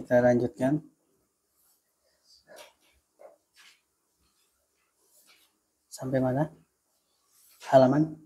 kita lanjutkan. Sampai mana? Halaman?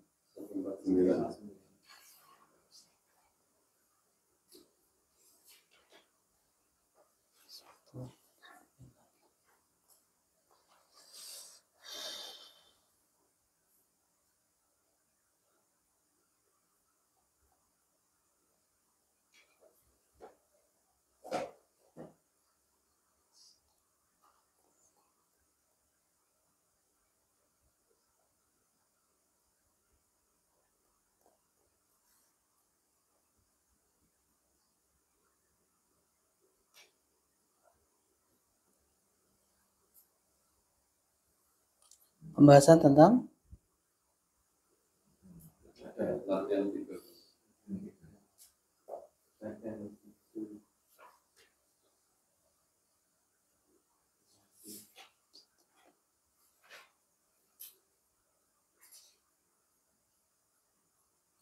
Pembahasan tentang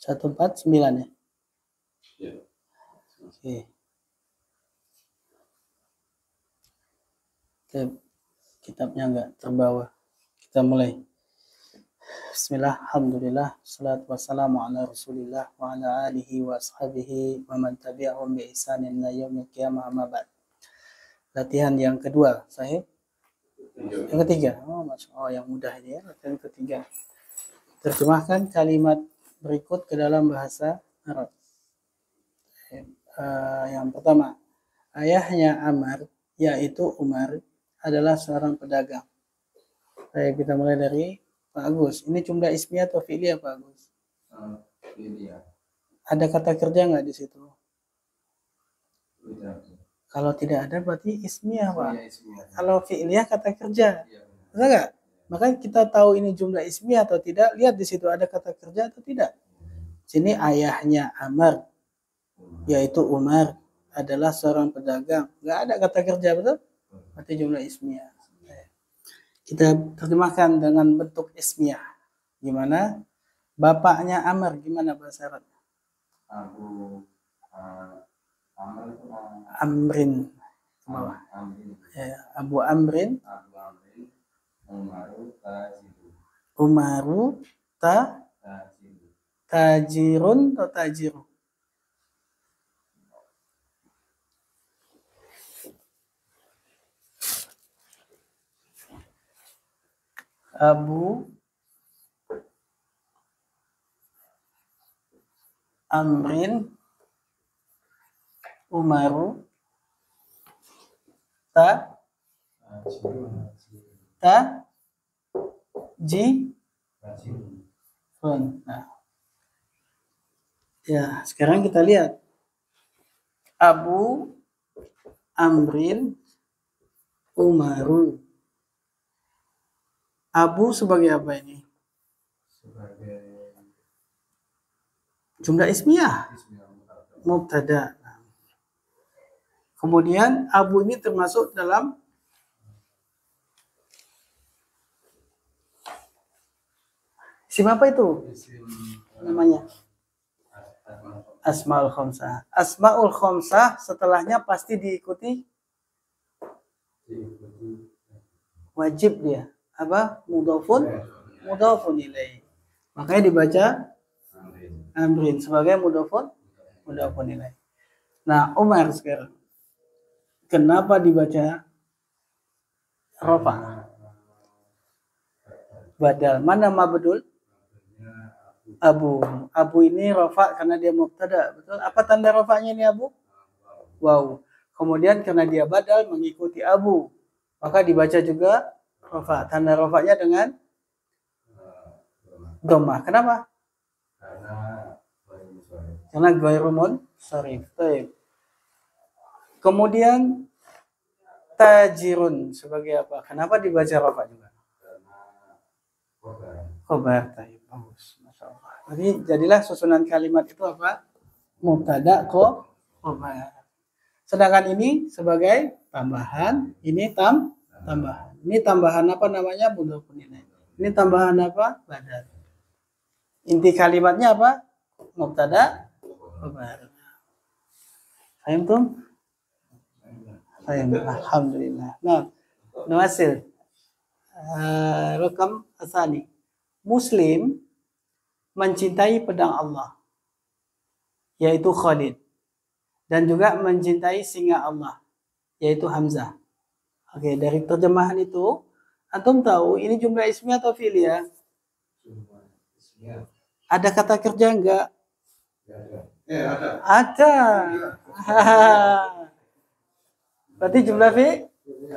satu 149 ya. Oke. Kitabnya enggak terbawa. Kita mulai. Bismillah, alhamdulillah, salatu wassalamu ala rasulillah wa ala alihi wa ashabihi wa man tabi'ahum bi ihsanin ila yaumil qiyamah amma ba'd. Latihan yang kedua, sahih? Yang ketiga. Yang mudah ini ya, latihan ketiga. Terjemahkan kalimat berikut ke dalam bahasa Arab. Yang pertama, ayahnya Ammar, yaitu Umar, adalah seorang pedagang. Kita mulai dari Pak Agus. Ini jumlah ismiyah atau fi'liyah Pak Agus? Fi'liyah. Ada kata kerja nggak di situ? Tidak. Kalau tidak ada berarti ismiyah Pak. Ya, ismiyah. Kalau fi'liyah kata kerja. Betul nggak? Maka kita tahu ini jumlah ismiyah atau tidak. Lihat di situ ada kata kerja atau tidak. Sini ayahnya Ammar, yaitu Umar, adalah seorang pedagang. Nggak ada kata kerja, betul? Berarti jumlah ismiyah. Kita terjemahkan dengan bentuk ismiyah. Gimana? Bapaknya Ammar, gimana bahasa Arab? Amrin. Abu Amrin. Umaru tajirun atau tajiru? Abu Amrin Umaru tajirun. Nah. Ya, sekarang kita lihat Abu Amrin Umaru. Abu sebagai apa ini? Sebagai jumlah ismiyah. Mubtada. Kemudian Abu ini termasuk dalam isim apa itu? Namanya Asmaul Khamsah. Asmaul Khamsah setelahnya pasti diikuti wajib dia. Apa? Mudhafun ilaih. Makanya dibaca Amrin sebagai mudhafun ilaih. Nah, Umar sekarang. Kenapa dibaca rafa? Badal. Mana mabdul? Abu. Abu ini rafa karena dia mubtada. Betul? Apa tanda rafanya ini Abu? Wow. Kemudian karena dia badal mengikuti Abu, maka dibaca juga rafa. Tanda rafanya dengan dhammah. Kenapa? Karena ghairu munsharif. Kemudian tajirun sebagai apa? Kenapa dibaca rafa juga? Khobar. Bagus. Masyaallah. Jadi jadilah susunan kalimat itu apa? Mubtada khobar. Sedangkan ini sebagai tambahan, ini tambahan. Ini tambahan apa namanya? Mudhafun ilaih. Ini tambahan apa? Badal. Inti kalimatnya apa? Mubtada khobar. Paham tuh? Alhamdulillah. Nah, Nuasil. Rekam asani. Muslim mencintai pedang Allah, yaitu Khalid. Dan juga mencintai singa Allah, yaitu Hamzah. Oke, dari terjemahan itu, antum tahu ini jumlah ismiyah atau fi'liyah? Ada kata kerja enggak? Ada. Berarti jumlah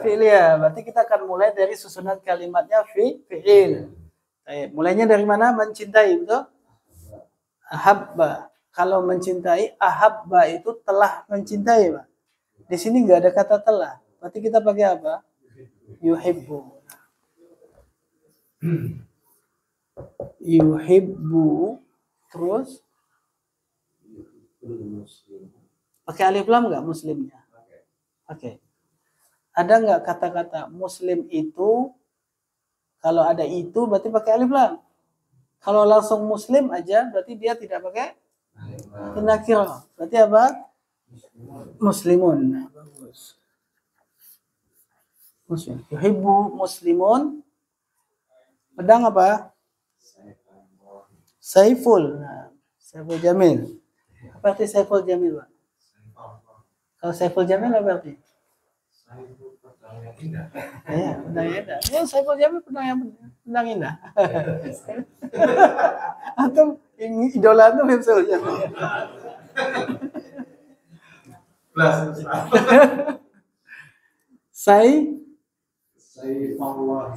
fi'liyah. Berarti kita akan mulai dari susunan kalimatnya fi'il. Mulainya dari mana? Mencintai, betul? Ahabba. Kalau mencintai, ahabba itu telah mencintai, Pak. Di sini nggak ada kata telah. Berarti kita pakai apa? Yuhibbu. Yuhibbu. Terus pakai alif lam nggak muslimnya? Oke. Ada nggak kata-kata muslim itu? Kalau ada itu berarti pakai alif lam. Kalau langsung muslim aja berarti dia tidak pakai nakirah. Berarti apa? Muslimun. Nah, bagus. Muslim. Yuhibbu muslimun. Pedang apa? Saiful. Nah, Saiful Jamil. Apa arti Saiful Jamil, Pak? Kalau Saiful Jamil apa arti? Ya, pedang yang indah. Ya, Saiful Jamil pedang indah. Atau idola itu Saiful Jamil.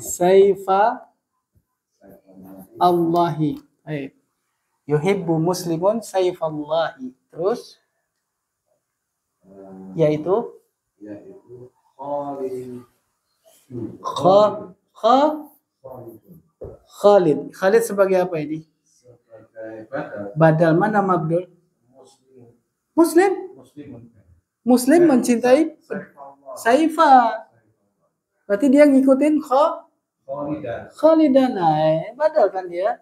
Saifa Allahi. Yuhibbu muslimun saifallahi. Terus yaitu Khalid. Khalid sebagai apa ini? Badal mana mabdul? Muslim mencintai Saifa. Berarti dia ngikutin Khalidan. Badal kan dia?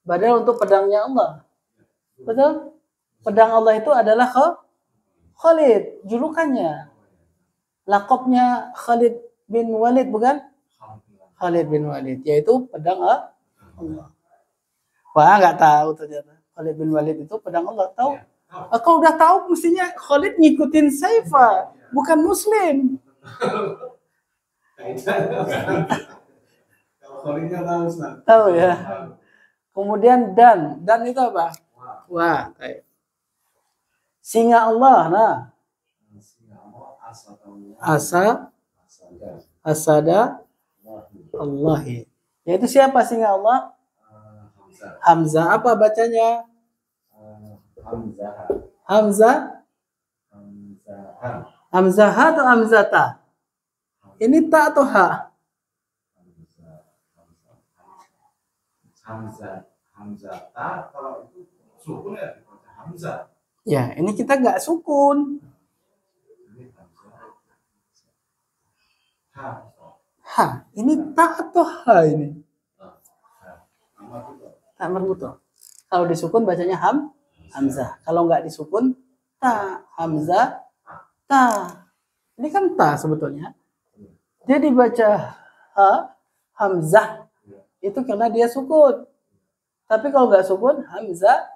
Badal untuk pedangnya Allah. Betul? Pedang Allah itu adalah Khalid, julukannya. Lakopnya Khalid bin Walid, bukan? Khalid bin Walid, yaitu pedang Allah. Wah, nggak tahu ternyata. Khalid bin Walid itu pedang Allah. Tahu? Kalau udah tahu, mestinya Khalid ngikutin Saifa, bukan Muslim. Kalau Khalidnya tahu, tahu ya. Kemudian dan itu apa? Wah. Singa Allah, nah. Asada Allahi. Yaitu siapa singa Allah? Hamzah. Apa bacanya? Hamzah atau Hamzata? Ini ta atau ha? Hamzata, kalau itu sukun ya Hamzah. Ya, ini kita nggak sukun. Ha, ini ta atau ha ini? Tak merbuto. Kalau disukun bacanya Hamzah. Kalau nggak disukun ta, Hamzah, ta. Ini kan ta sebetulnya. Dia dibaca ha, Hamzah. Itu karena dia sukun. Tapi kalau nggak sukun, Hamzah,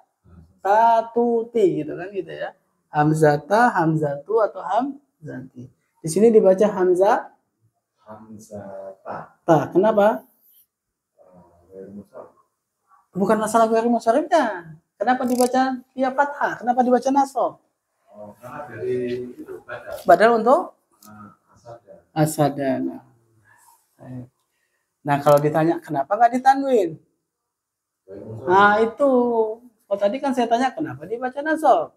tatuti gitu kan gitu ya. Hamzata, Hamzatu atau Hamzati. Di sini dibaca Hamzah, Hamzata. ta. Kenapa? Bukan masalah ghairi musharifnya. Kenapa dibaca dia fathah? Kenapa dibaca nasab? Karena dari itu badal untuk asadana. Nah, kalau ditanya kenapa nggak ditanwin? Nah, itu. Oh, tadi kan saya tanya kenapa dibaca nasab?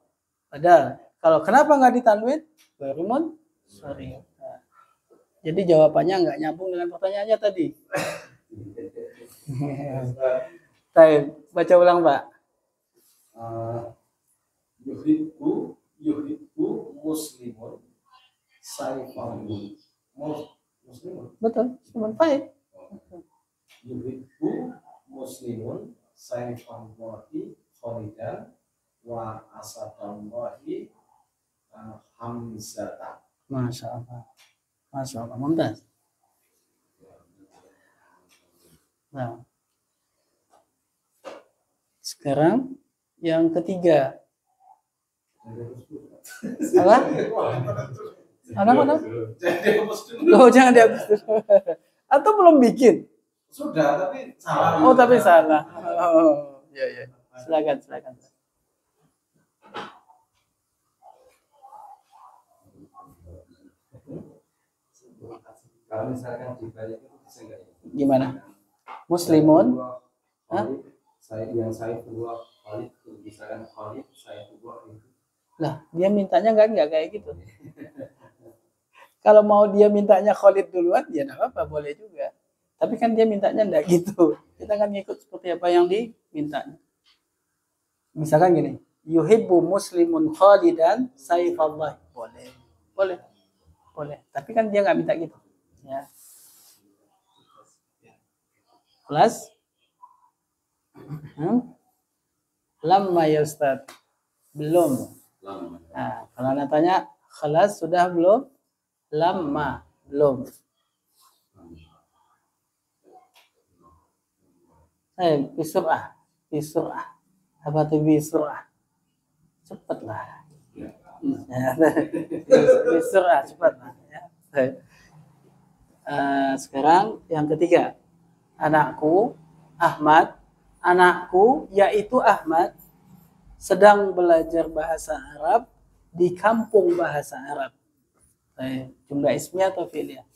Padahal kalau kenapa nggak ditanwin? Berimun, sorry. Nah, jadi jawabannya nggak nyambung dengan pertanyaannya tadi. Baca ulang, Pak. Yuhibbu muslimun saifahul. Muslimun. Betul, cuman baik. Yuhibbu muslimun saifallahi khalidan wa asadallahi hamzata. Masya Allah. Masya Allah. Mumtaz. Nah. Sekarang yang ketiga. Apa? Apa? Oh, jangan dihapus dulu. Atau belum bikin? Sudah, tapi salah. Oh, tapi salah. Oh, ya, ya. Silakan. Kalau misalkan dibalik itu bisa nggak ya? Gimana? Muslimun? Hah? Saya dua Khalid, misalkan Khalid, saya dua itu. Lah, dia mintanya nggak kayak gitu. Kalau mau dia mintanya Khalid duluan, ya nggak apa-apa, boleh juga. Tapi kan dia mintanya nggak gitu. Kita kan ngikut seperti apa yang dimintanya. Misalkan gini, yuhibbu muslimun Khalidan saifallah. Boleh. Tapi kan dia nggak minta gitu. Ya. Kelas? Lamma ya Ustaz. Belum. Nah, kalau Anda tanya, kelas sudah belum? Lamma, belum. Bisur'ah. Apa itu bisur'ah? Cepatlah. Bisur'ah, cepatlah. Ya. Sekarang yang ketiga. Anakku, Ahmad. Anakku, yaitu Ahmad, sedang belajar bahasa Arab di kampung bahasa Arab. Jumlah ismiyah atau fi'liyah?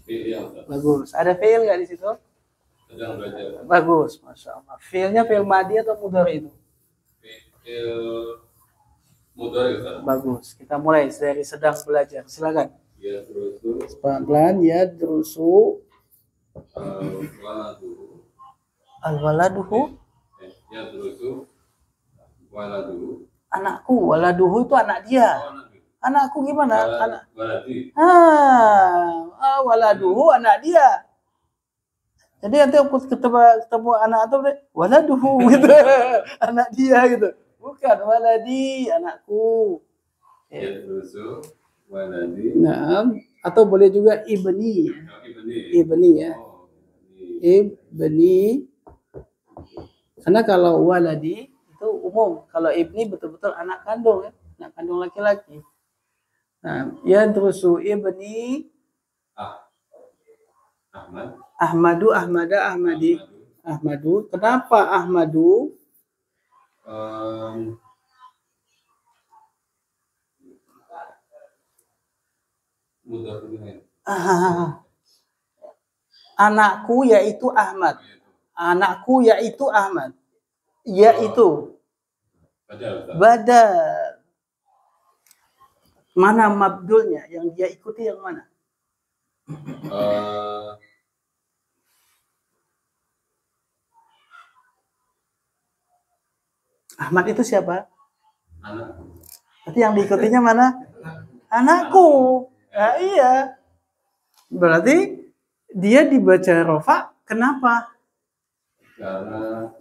Fi'liyah. Bagus. Ada fi'il nggak di situ? Sedang belajar. Bagus, masya Allah. Fi'ilnya fi'il madhi atau mudhari itu? Fi'il mudhari. Bagus. Kita mulai dari sedang belajar. Silakan. Ya terusu. Pelan-pelan ya terusu. Waladuhu. Al-waladuhu. Ya terusu. Waladuhu. Anakku. Waladuhu itu anak dia. Anakku gimana? Anak. Waladi. Waladuhu anak dia. Jadi nanti aku ketemu anak atau waladuhu gitu. Anak dia gitu. Bukan waladi, anakku. Ya terusu. Waladi. Nah, atau boleh juga ibni. Ibni ya. Ibni. Karena kalau waladi itu umum. Kalau ibni betul-betul anak kandung ya. Anak kandung laki-laki. Nah, ya terusu ibni. Ahmad. Ahmadu, Ahmada, Ahmadi. Ahmadu. Kenapa Ahmadu? Anakku yaitu Ahmad. Anakku yaitu Ahmad. Yaitu. Badal. Mana mabdulnya? Yang dia ikuti yang mana? Ahmad itu siapa? Anakku. Berarti yang diikutinya mana? Anakku. Nah, iya. Berarti dia dibaca rofa. Kenapa? Karena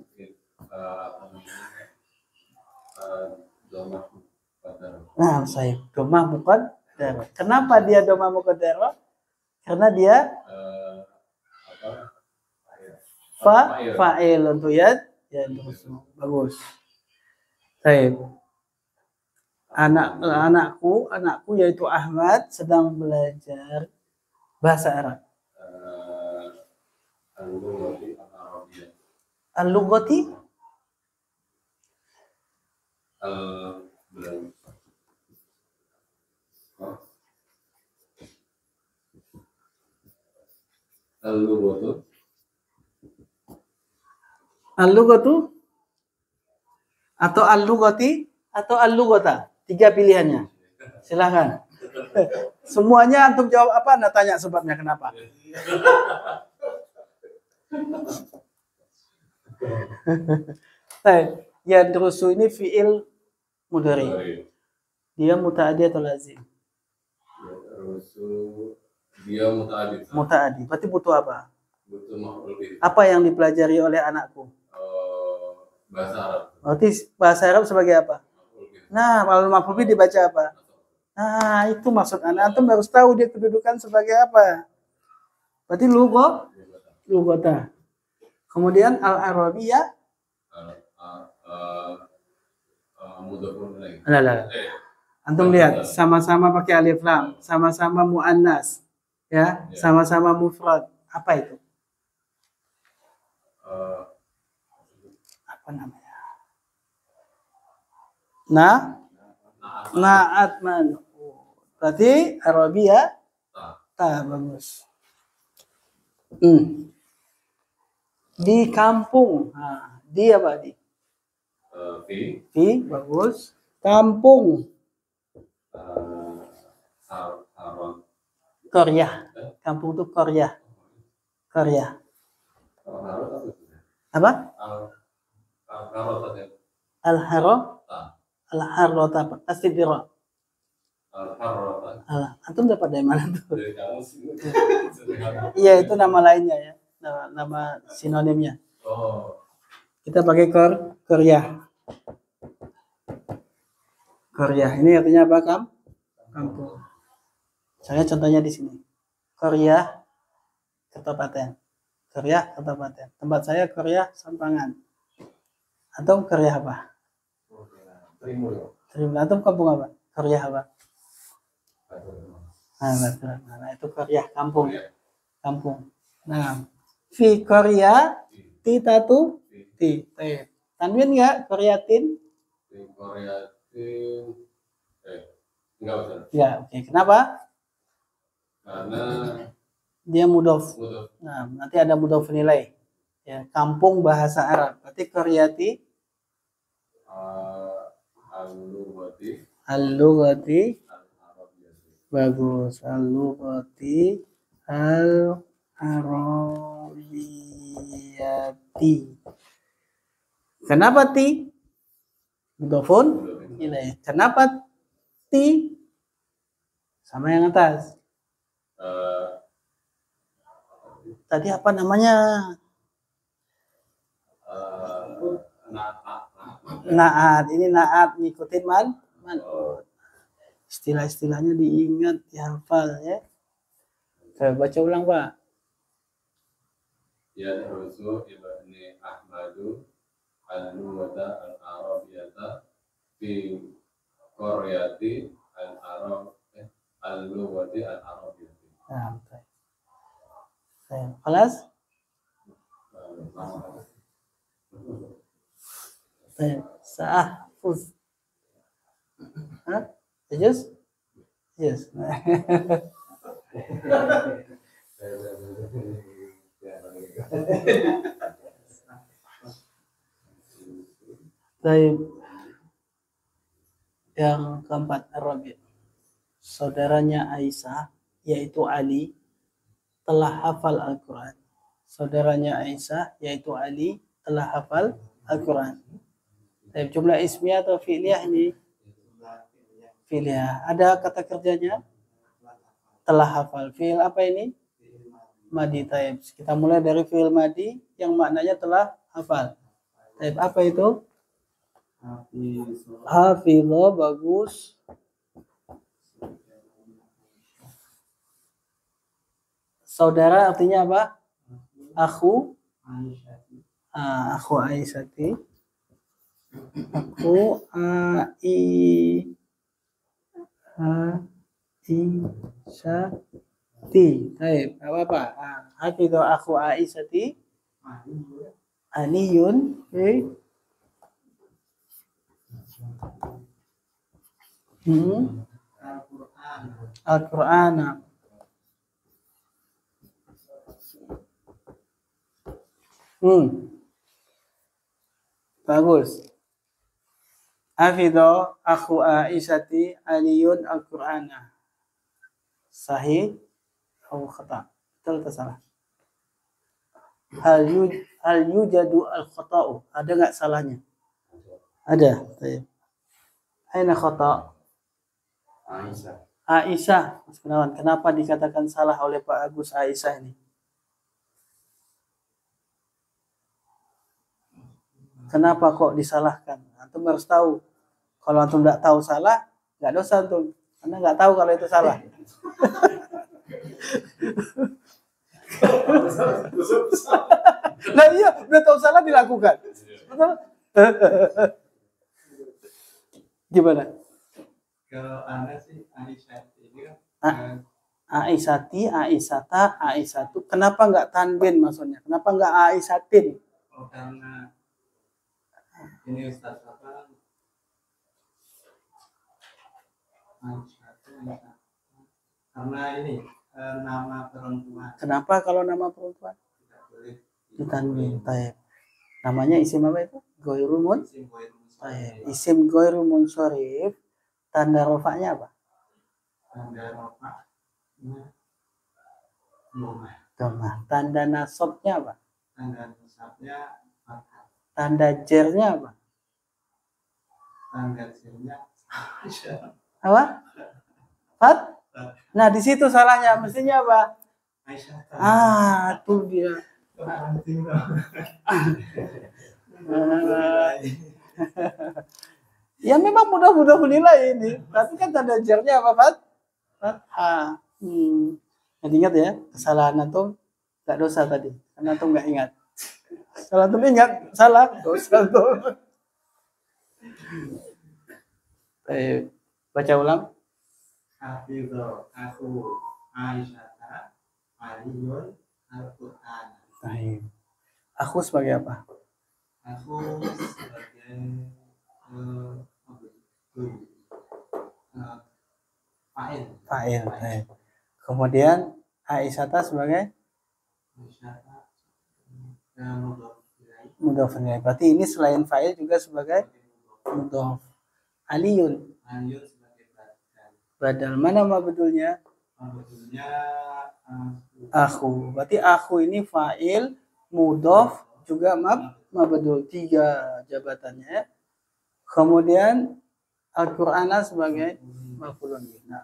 domah muqaddar. Nah, saya domah muqaddar. Kenapa dia domah muqaddar? Karena dia fa'il untuk ya terus bagus. Baik. Anakku yaitu Ahmad sedang belajar bahasa Arab. Al-lughati Al-lughatu atau al-lughati atau al-lughata. 3 pilihannya. Silahkan. Semuanya antum jawab apa? Anda tanya sebabnya kenapa. Ya terusu ini fi'il mudhari. Dia muta'addi atau lazim? Dia muta'addi. Muta'addi. Berarti butuh apa? Butuh maf'ul bih. Apa yang dipelajari oleh anakku? Bahasa Arab. Berarti bahasa Arab sebagai apa? Nah, kalau maf'ul bih dibaca apa? Nah, itu maksud anak. Antum harus tahu dia kedudukan sebagai apa. Berarti lugota. Kemudian al-arabiyah. Alah. Antum lihat, sama-sama pakai alif lam, sama-sama muannas, ya, sama-sama mufrad. Apa itu? Apa namanya? Naat man. Berarti Arabia bagus. Di kampung. Nah, di apa di? Di bagus. Kampung. Korea. Kampung itu Korea. Korea. Apa? Al-Haro. Al-Harrota. Pasti diro. Antum dapat dari mana tuh? Iya, itu nama lainnya ya. Nama sinonimnya. Kita pakai Korea. Korea. Ini artinya apa, kampung. Saya contohnya di sini. Korea Ketapatan. Korea Ketapatan. Tempat saya Korea Sampangan. Atau Korea apa? Trimur. Antum kampung apa? Korea apa? Nah, itu Korea kampung. Nah, fi Korea titatu ti. Tanwin enggak Koreatin? Koreatin. Enggak usah. Ya, oke. Kenapa? Karena dia mudhof. Nah, nanti ada mudhof nilai. Ya, kampung bahasa Arab. Berarti Koreati al-lughati bagus. Al-lughati al-arabiyati. Kenapa ti? Mudhofun nilai. Kenapa ti? Sama yang atas. Tadi apa namanya? Naat. Ini naat ngikutin man. Istilah-istilahnya diingat, dihafal ya. Saya baca ulang, Pak. Ya Rasul ibni Ahmadu al-lughata al-arabiyata fi Koreati al-lughati al-arabiyati. Nah, baik. Kelas? Sa'ahfuz. Hah? Yes? Yes. Baik. Yang keempat, Rabi. Saudaranya Aisyah, yaitu Ali, telah hafal Al-Quran. Saudaranya Aisyah, yaitu Ali, telah hafal Al-Quran. Jumlah ismiyah atau fi'liyah ini? Fi'liyah. Ada kata kerjanya? Telah hafal. Fi'il apa ini? Madi. Taib. Kita mulai dari fi'il madi yang maknanya telah hafal. Taib. Apa itu? Hafidho. Bagus. Saudara artinya apa? Aku Aisyati. Aku Aisyati. Baik, apa? Hafidho aku Aisyati. Aliyun. Al-Qur'an. Bagus. Hafidho aku Aisyati Aliyun Al-Qur'ana. Sahih atau khata? Betul atau salah? Hal yujadu al-khata'u. Ada enggak salahnya? Ada. Baik. Aina khata'? Aisyah. Mas Gunawan, kenapa dikatakan salah oleh Pak Agus Aisyah ini? Kenapa kok disalahkan? Antum harus tahu. Kalau antum tidak tahu salah, nggak dosa antum. Anda nggak tahu kalau itu salah. Nah iya, udah tahu salah dilakukan. Betul? Gimana? Kalau Anda sih Aisyah ini Ah. kan Aisyati, Aisyata, Aisyatu. Kenapa nggak tanwin maksudnya? Kenapa nggak Aisyatin? oh, karena ini Ustaz apa Aisyah. Karena ini nama perempuan Kenapa kalau nama perempuan tidak boleh ditanwin? Taib. Namanya isim apa itu? Goirumun. isim Taib. Isim goirumun sorif. Tanda rofaknya apa? tanda rofaknya domah. Domah. Tanda nasabnya apa? Tanda nasabnya fathah. Tanda jernya apa? Tanda sirnya Aisyah. Apa? Fat? Nah di situ salahnya. Mestinya apa? Aisyah. Tuh dia. Ya memang mudah-mudah menilai ini. Tapi kan tanda jernya apa, Fat? Fathah. Jadi ingat ya, kesalahan antum nggak dosa tadi. Karena antum nggak ingat. Kalau antum ingat, salah dosa tuh. Baca ulang. Hafidho aku Aisyah Aliyun Al-Quran. Aku sebagai apa? Aku sebagai fa'il. Kemudian Aisyata sebagai mudhof ilaih. Berarti ini selain fa'il juga sebagai mudhof. Aliyun sebagai badal. Mana mabdulnya? Mabdulnya Aku. Berarti aku ini fa'il, mudhof juga mabdul. 3 jabatannya. Kemudian Al-Qur'ana sebagai maf'ulun bih. Nah,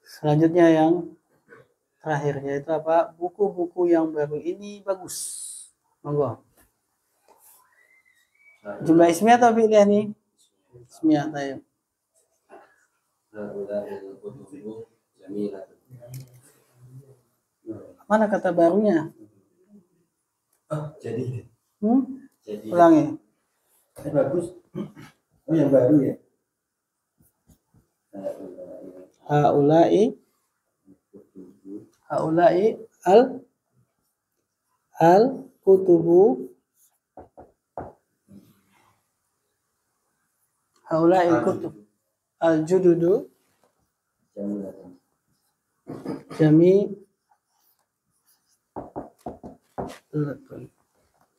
selanjutnya yang terakhir yaitu apa? Buku-buku yang baru ini bagus. Monggo. Jumlah ismiyah atau fi'liyah nih? Ismiyah tayyib. Mana kata barunya? Jadi. Jadi. Ulangi. Bagus. Oh yang baru ya. Haulai al kutubu haulai al kutub al jududu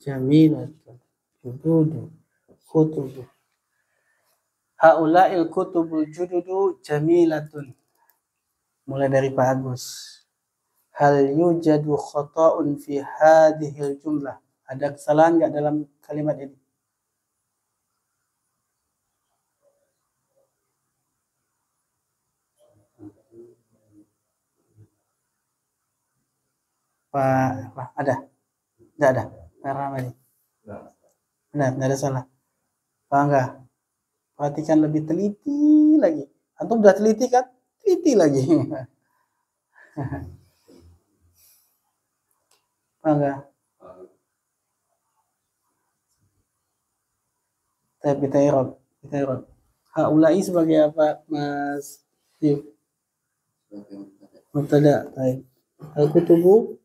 jamilatun jududu kutubu haulai al kutubul jududu jamilatun. Mulai dari Pak Agus. Hal yujadu khata'un fi hadhil jumlah. Ada kesalahan enggak dalam kalimat ini? Pak, ada? Enggak ada. Karena ini. Benar, enggak ada salah. Pak enggak? Perhatikan lebih teliti lagi. Antum udah teliti kan? Teliti lagi. Enggak. Tapi kita irab. Haulai sebagai apa, Mas? Yuk. Mubtada. Baik. Al-kutubu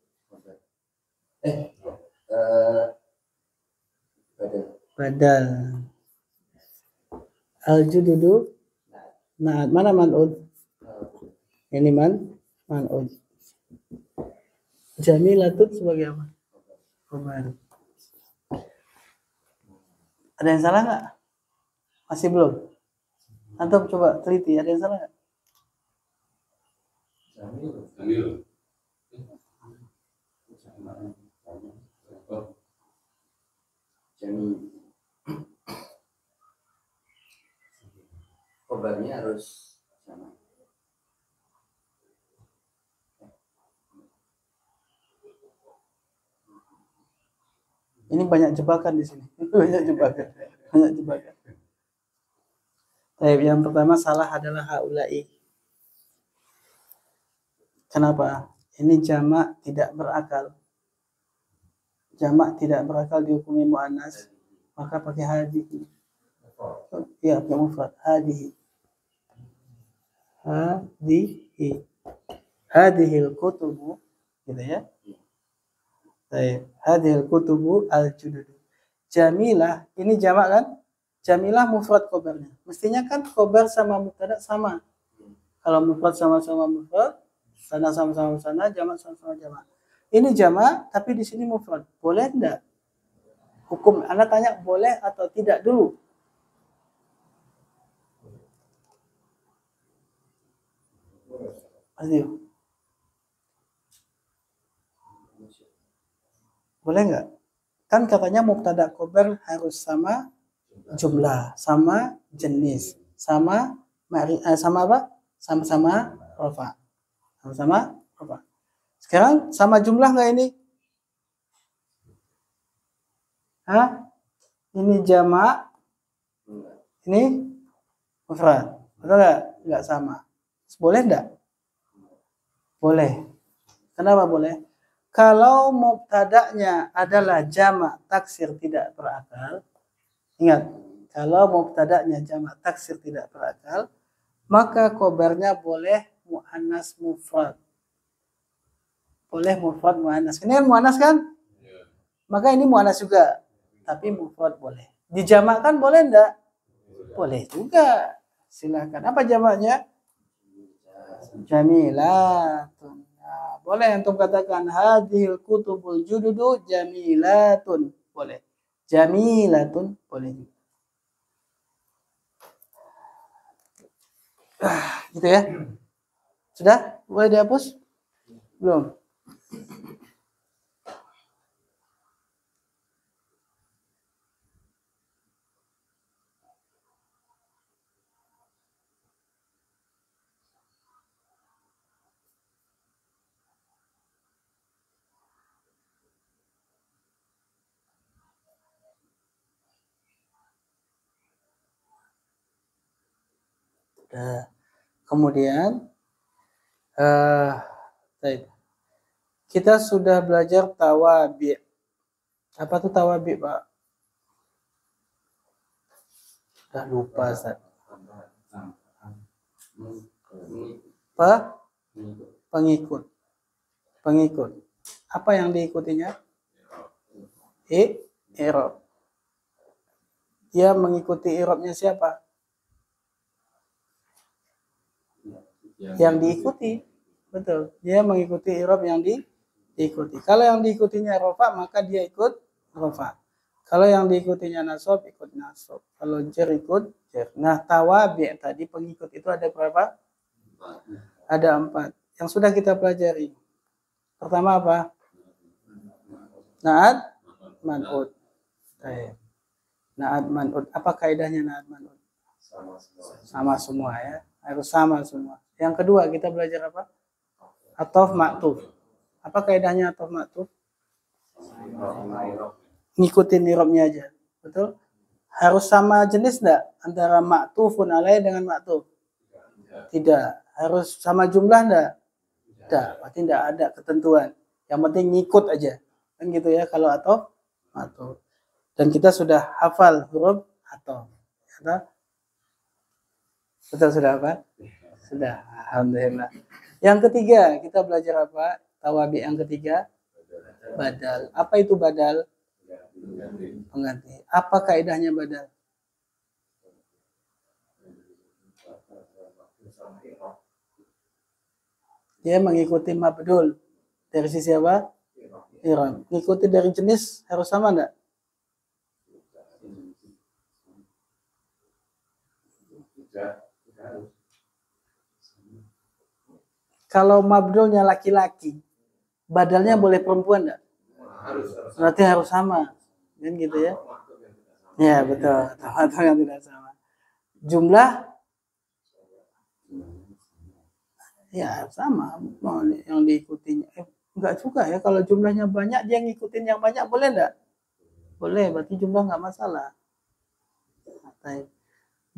badal. Al-jududu nah, mana man'ud? Ini man'ud. Jamilatun sebagai apa? Khabar. Ada yang salah nggak? Masih belum? Antum coba teliti, ada yang salah nggak? Khabarnya harus sama. Ini banyak jebakan di sini. Banyak jebakan. Baik, yang pertama salah adalah haulai. Kenapa? Ini jamak tidak berakal. Jamak tidak berakal dihukumi muannas, maka pakai hadihi. Ya, pakai mufrad. Hadihi. Hadihi. Hadihil kutubu. Gitu ya. Baik. Hadihil kutubu al-jududu. Jamilah. Ini jamak kan? Jamilah mufrad khobarnya. Mestinya kan khobar sama mubtada sama. Kalau mufrad sama-sama mufrad, sana sama-sama sana, jamak sama-sama jamak. Ini jamak, tapi di sini mufrad. Boleh enggak? Hukum. Anda tanya boleh atau tidak dulu. Ayo. Boleh enggak? Kan katanya mubtada khobar harus sama jumlah, sama jenis, sama sama apa? Sama-sama rafa. Sama-sama rafa. Sekarang sama jumlah enggak ini? Hah? Ini jamak, ini mufrad. Betul enggak? Enggak sama. Boleh enggak? Boleh. Kenapa boleh? Kalau mubtada'nya adalah jamak taksir tidak berakal, ingat, kalau mubtada'nya jamak taksir tidak berakal, maka khobarnya boleh muannas mufrad. Boleh mufrad muannas. Ini kan muannas kan? Maka ini muannas juga, tapi mufrad boleh. Dijamakkan boleh enggak? Boleh juga. Silakan. Apa jamaknya? Jamilatun. Nah, boleh antum katakan hadhil kutubul jududu jamilatun. Boleh. Jamilatun boleh juga. Gitu ya. Sudah? Boleh dihapus? Belum? Nah, kemudian kita sudah belajar tawabi. Apa tuh tawabi, Pak? Udah lupa, Ustaz. Pengikut. Pengikut. Apa yang diikutinya? I'rab. Dia mengikuti i'rabnya siapa? Yang diikuti. Betul. Dia mengikuti i'rab yang diikuti. Kalau yang diikutinya rafa, maka dia ikut rafa. Kalau yang diikutinya nasab, ikut nasab. Kalau jar, ikut jar. Nah, tawabi tadi pengikut itu ada berapa? Ada 4. Yang sudah kita pelajari. Pertama apa? Na'at man'ud. Na'at man'ud. Apa kaidahnya na'at man'ud? Sama semua ya. Harus sama semua. Yang kedua kita belajar apa? Ataf ma'tuf. Apa kaidahnya ataf ma'tuf? Ngikutin i'rabnya aja. Betul? Harus sama jenis enggak antara ma'tufun alaih dengan ma'tuf? Tidak. Harus sama jumlah enggak? Tidak. Berarti enggak ada ketentuan. Yang penting ngikut aja. Kan gitu ya kalau ataf ma'tuf. Dan kita sudah hafal huruf ataf. Betul sudah apa? Sudah. Alhamdulillah. Yang ketiga, kita belajar apa? Tawabi yang ketiga. Badal. Apa itu badal? Pengganti. Apa kaidahnya badal? Dia mengikuti mabdul. Dari sisi apa? I'rab. Mengikuti dari jenis harus sama enggak? Kalau mabdulnya laki-laki, badalnya boleh perempuan enggak? Berarti harus sama. Kan gitu ya? Ya, betul. Atau yang tidak sama. Jumlah ya sama. Yang diikutinya. Enggak juga ya. Kalau jumlahnya banyak, dia ngikutin yang banyak. Boleh enggak? Boleh. Berarti jumlah enggak masalah.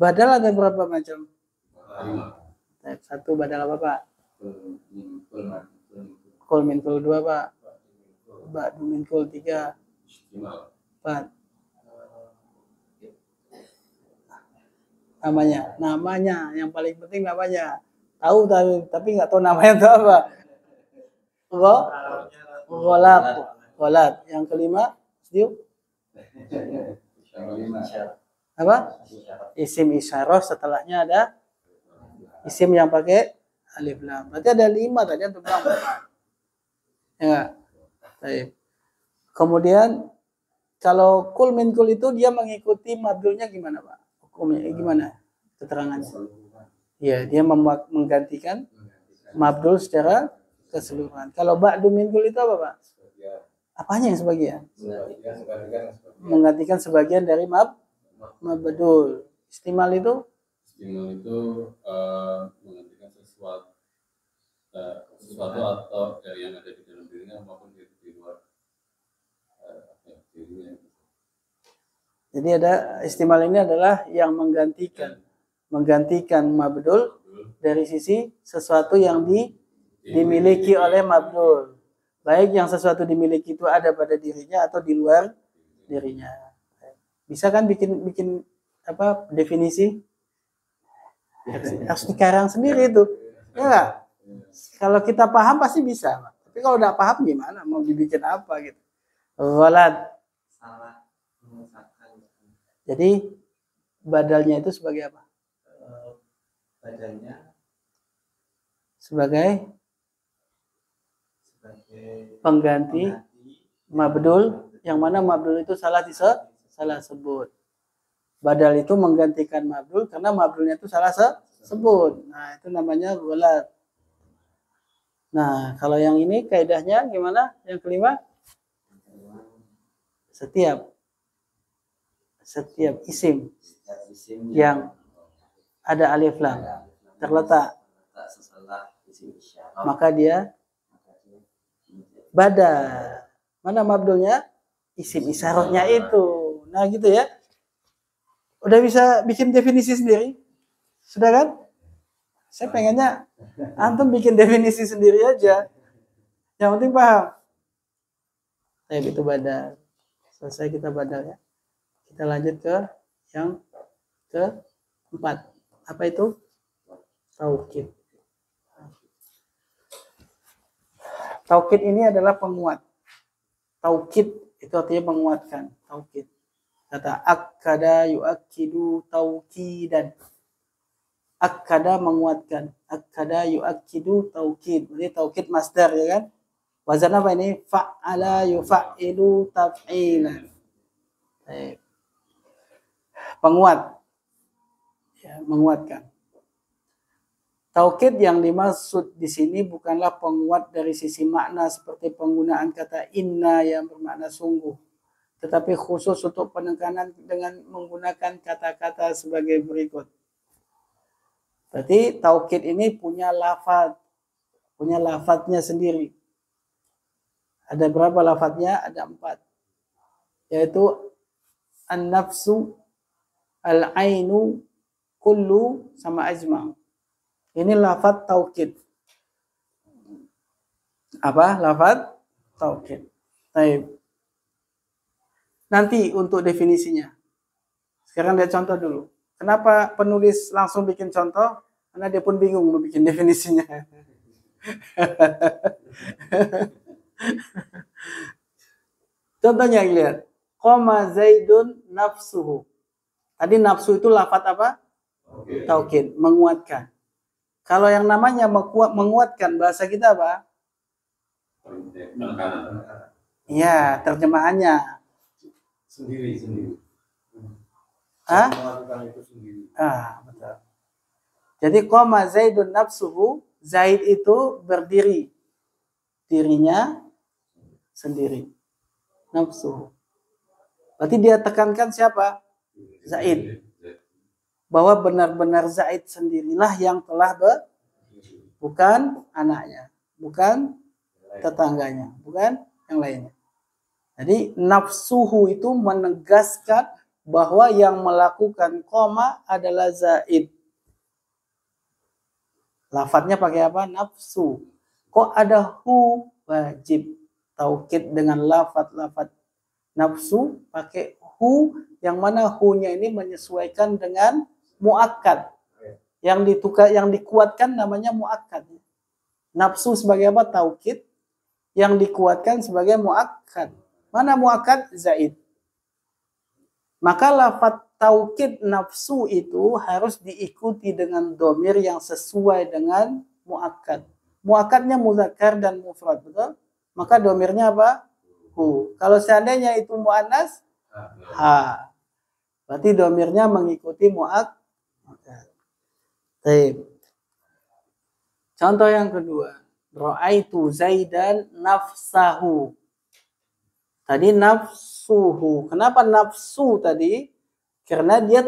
Badal ada berapa macam? 5. Satu badal apa Pak? Kul Kul min kul 2 Pak. Ba'du min kul 3. istimal. 4. Namanya yang paling penting namanya. Tahu tapi nggak tahu namanya itu apa. Gholat. Yang kelima, setuju? Apa? Isim isyarah, setelahnya ada isim yang pakai alif lam. Berarti ada 5 tadi untuk bilang. Ya. Baik. Kemudian kalau kul min kul itu dia mengikuti mabdulnya gimana Pak? Hukumnya gimana? Keterangannya. Iya, dia menggantikan mabdul secara keseluruhan. Kalau ba'du min kul itu apa Pak? Apanya yang sebagian? Menggantikan sebagian dari mabdul. Istimal itu? Istimal itu menggantikan sesuatu atau yang ada di dalam dirinya maupun di luar dirinya. Jadi ada istimal ini adalah yang menggantikan mabdul dari sisi sesuatu yang dimiliki oleh mabdul. Baik yang sesuatu dimiliki itu ada pada dirinya atau di luar dirinya. Bisa kan bikin apa definisi? Harus dikarang sendiri itu. Ya nggak? Kalau kita paham pasti bisa. Tapi kalau nggak paham gimana? Mau dibikin apa gitu? Gholat. Salah mengucapkan. Jadi badalnya itu sebagai apa? Badalnya Sebagai pengganti mabdul, yang mana mabdul itu salah sebut. Badal itu menggantikan mabdul karena mabdulnya itu salah sebut. Nah, itu namanya gholat. Nah, kalau yang ini kaidahnya gimana? Yang kelima? Setiap isim yang ada alif lam terletak, maka dia badal. Mana mabdulnya? Isim isyarahnya itu. Nah gitu ya. Udah bisa bikin definisi sendiri? Sudah kan? Saya pengennya antum bikin definisi sendiri aja. Yang penting paham. Saya itu badal. Selesai kita badal ya. Kita lanjut ke yang keempat. Apa itu? Taukid. Taukid ini adalah penguat. Taukid itu artinya menguatkan. Taukid. Kata akkada yu'akkidu taukidan. Akkada menguatkan. Akkada yu'akkidu taukid. Jadi taukid masdar ya kan? Wazan apa ini? Fa'ala yufa'ilu taf'ilan. Penguat. Ya, menguatkan. Taukid yang dimaksud di sini bukanlah penguat dari sisi makna seperti penggunaan kata inna yang bermakna sungguh, tetapi khusus untuk penekanan dengan menggunakan kata-kata sebagai berikut. Berarti taukid ini punya lafadznya sendiri. Ada berapa lafadznya? Ada 4. Yaitu an-nafsu, al-ainu, kullu, sama ajma'. Ini lafadz taukid. Apa? Lafadz taukid. Baik. Nanti untuk definisinya. Sekarang lihat contoh dulu. Kenapa penulis langsung bikin contoh? Karena dia pun bingung mau bikin definisinya. Contohnya lihat. Qama Zaidun nafsuhu. Tadi nafsu itu lafadz apa? Taukid, menguatkan. Kalau yang namanya menguatkan bahasa kita apa? Ya, terjemahannya. Sendiri. Hah? Melakukan itu sendiri. Betul. Jadi qama Zaidun nafsuhu, Zaid itu berdiri. Dirinya sendiri. Nafsuhu. Berarti dia tekankan siapa? Zaid. Bahwa benar-benar Zaid sendirilah yang telah bukan anaknya, bukan tetangganya, bukan yang lainnya. Jadi nafsuhu itu menegaskan bahwa yang melakukan koma adalah zaid. Lafadznya pakai apa? Nafsu. Kok ada hu? Wajib taukid dengan lafadz nafsu pakai hu, yang mana hu-nya ini menyesuaikan dengan muakkad. Yang dikuatkan namanya muakkad. Nafsu sebagai apa? Taukid. Yang dikuatkan sebagai muakkad. Mana muakkad? Zaid. Maka lafadz taukid nafsu itu harus diikuti dengan domir yang sesuai dengan muakkad. Muakkadnya muzakkar dan mufrad, betul? Maka domirnya apa? Hu. Kalau seandainya itu muannas, ha. Berarti domirnya mengikuti muakkad. Baik. Contoh yang kedua, ra'aitu Zaidan nafsahu. Tadi nafsuhu. Kenapa nafsu tadi? Karena dia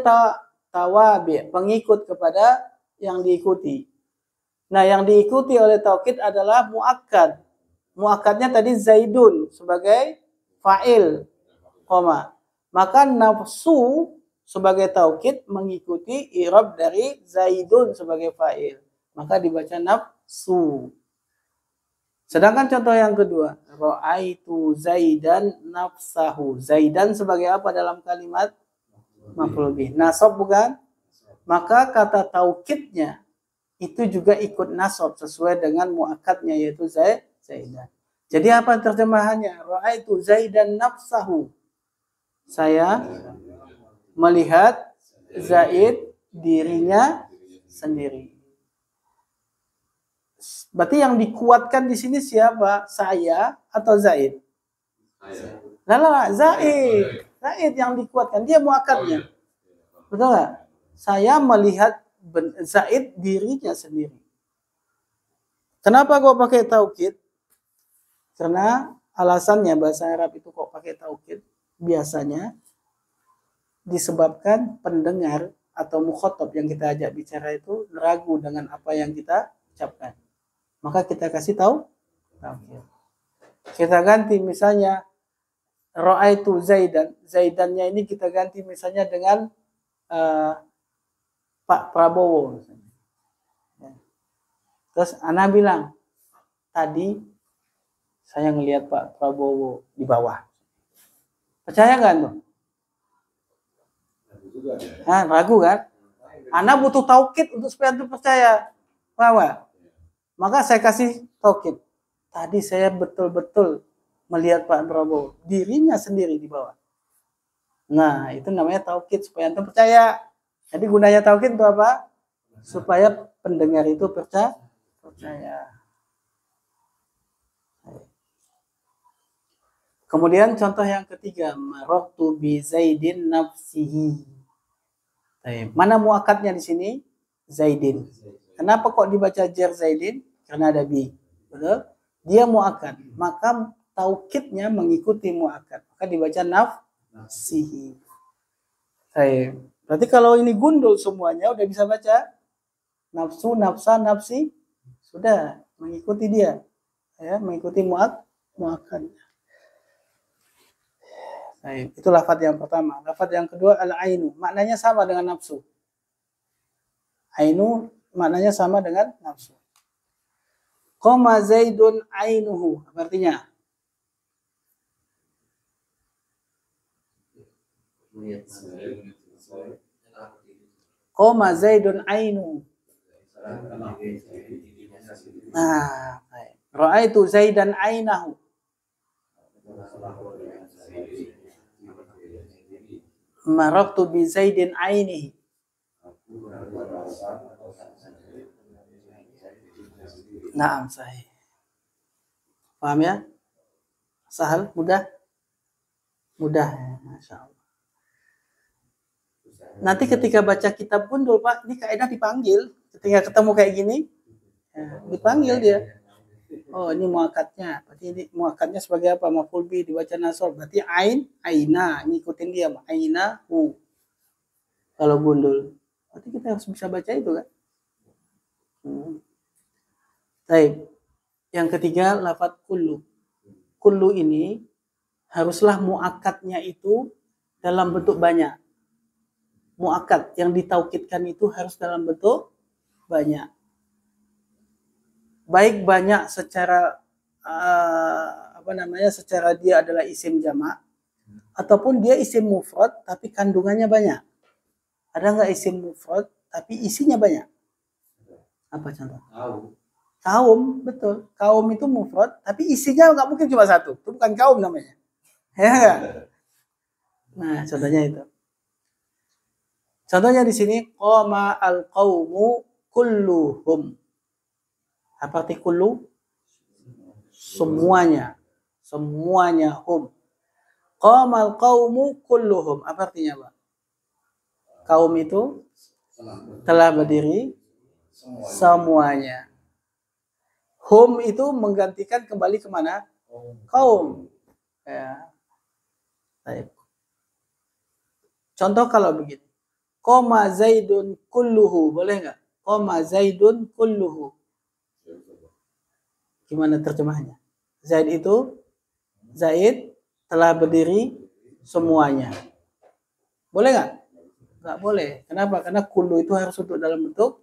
tawabi, pengikut kepada yang diikuti. Nah, yang diikuti oleh taukid adalah muakkad. Muakkadnya tadi Zaidun sebagai fa'il, koma. Maka nafsu sebagai taukid mengikuti i'rab dari Zaidun sebagai fa'il. Maka dibaca nafsu. Sedangkan contoh yang kedua, ra'aitu Zaidan nafsahu. Zaidan sebagai apa dalam kalimat? Maf'ul bih. Nasab bukan? Maka kata taukidnya itu juga ikut nasab sesuai dengan muakkadnya yaitu Zaidan. Jadi apa terjemahannya? Ra'aitu Zaidan nafsahu. Saya melihat Zaid dirinya sendiri. Berarti yang dikuatkan di sini siapa? Saya atau Zaid? Lah, Zaid. Zaid yang dikuatkan. Dia muakkadnya. Betul nggak? Saya melihat Zaid dirinya sendiri. Kenapa kok pakai taukid? Karena alasannya bahasa Arab itu kok pakai taukid biasanya disebabkan pendengar atau mukhatab yang kita ajak bicara itu ragu dengan apa yang kita ucapkan. Maka kita kasih tahu taukid. Kita ganti misalnya ra'aitu Zaidan. Zaidannya ini kita ganti misalnya dengan Pak Prabowo. Terus Ana bilang, tadi saya ngelihat Pak Prabowo di bawah. Percaya nggak tuh? Ragu kan? Ana butuh taukid untuk supaya itu percaya. Bahwa. Maka saya kasih taukid. Tadi saya betul-betul melihat Pak Prabowo. Dirinya sendiri di bawah. Nah, itu namanya taukid supaya anda percaya. Jadi gunanya taukid itu apa? Supaya pendengar itu percaya. Kemudian contoh yang ketiga, marartu bi Zaidin nafsihi. Mana muakkadnya di sini? Zaidin. Kenapa kok dibaca jar Zaidin? Karena ada bi. Betul? Dia muakkad. Maka taukidnya mengikuti muakkad. Maka dibaca nafsihi. Berarti kalau ini gundul semuanya udah bisa baca nafsu, nafsa, nafsi, sudah mengikuti dia, ya, mengikuti muakkad. Itu lafadz yang pertama. Lafadz yang kedua al-ainu, maknanya sama dengan nafsu. Ainu maknanya sama dengan nafsu. Qama Zaidun ainuhu, artinya Qama Zaidun ainuhu. Nah, ra'aitu Zaidan ainahu. Marartu bi Zaidin ainihi. Naam, sahih. Paham ya? Sahal, mudah? Mudah ya, Masya Allah. Nanti ketika baca kitab gundul, Pak, ini kaidah dipanggil. Ketika ketemu kayak gini, ya, dipanggil dia. Oh, ini muakkadnya. Berarti ini muakkadnya sebagai apa? Maf'ul bih dibaca nasab. Berarti aina, ngikutin dia. Aina, hu. Kalau gundul. Berarti kita harus bisa baca itu kan? Baik. Yang ketiga, lafadz kullu. Kullu ini haruslah muakkadnya itu dalam bentuk banyak. muakkad, yang ditaukidkan itu harus dalam bentuk banyak. Baik banyak secara secara dia adalah isim jamak, ataupun dia isim mufrad tapi kandungannya banyak. Ada nggak isim mufrad tapi isinya banyak? Apa contoh? Kaum, betul. Kaum itu mufrad tapi isinya nggak mungkin cuma satu. Itu bukan kaum namanya. Ya. Nah, contohnya itu. Contohnya di sini qama al-qaumu kulluhum. Apa arti kullu? Semuanya. Semuanya hum. Qama al-qaumu kulluhum. Apa artinya, Pak? Kaum itu telah berdiri semuanya. Hum itu menggantikan kembali kemana? Kaum. Ya. Baik. Contoh kalau begini. Qama Zaidun kulluhu. Boleh nggak? Qama Zaidun kulluhu. Gimana terjemahnya? Zaid itu, Zaid telah berdiri semuanya. Boleh nggak? Nggak boleh. Kenapa? Karena kullu itu harus untuk dalam bentuk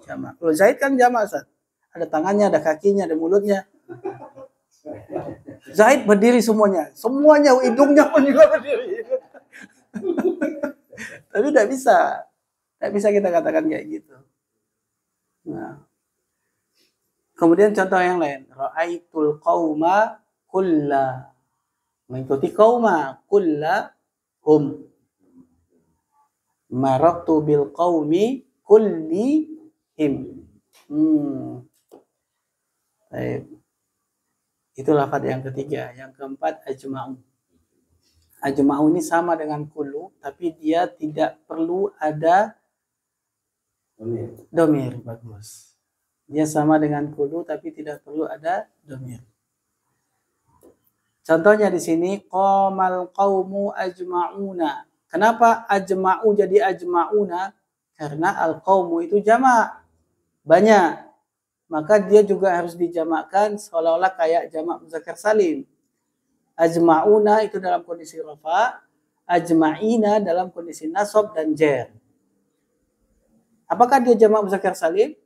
jamak. Kalau Zaid kan jamak, Ustaz. Ada tangannya, ada kakinya, ada mulutnya. Zaid berdiri semuanya. Semuanya, hidungnya pun juga berdiri. Tapi tidak bisa. Tidak bisa kita katakan kayak gitu. Nah. Kemudian contoh yang lain. Ra'aitul qauma kulla. Mengikuti qauma kulla hum. Maraktu bil qaumi kullihim. Baik. Itu lafaz yang ketiga. Yang keempat ajma'u. Ajma'u ini sama dengan kullu, tapi dia tidak perlu ada domir. Bagus. Dia sama dengan kullu, tapi tidak perlu ada domir. Contohnya di sini qamal qaumu ajma'una. Kenapa ajma'u jadi ajma'una? Karena al-qaumu itu jamak. Banyak. Maka dia juga harus dijamakkan seolah-olah kayak jamak muzakkar salim. Ajma'una itu dalam kondisi rafa, ajma'ina dalam kondisi nasab dan jar. Apakah dia jamak muzakkar salim?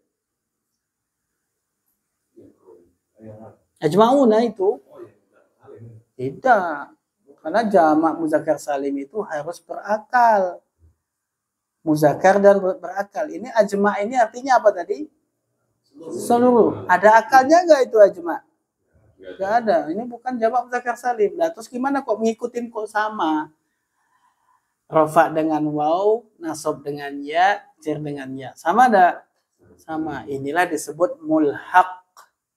Ajma'una itu tidak. Karena jamak muzakkar salim itu harus berakal. Muzakkar dan berakal. Ini ajma' ini artinya apa tadi? Seluruh. Ada akalnya enggak itu ajma'? Enggak ada. Ini bukan jamak muzakkar salim. Nah, terus gimana kok ngikutin kok sama? Rafa dengan waw, nasab dengan ya, jar dengan ya. Sama ada? Sama. Inilah disebut mulhaq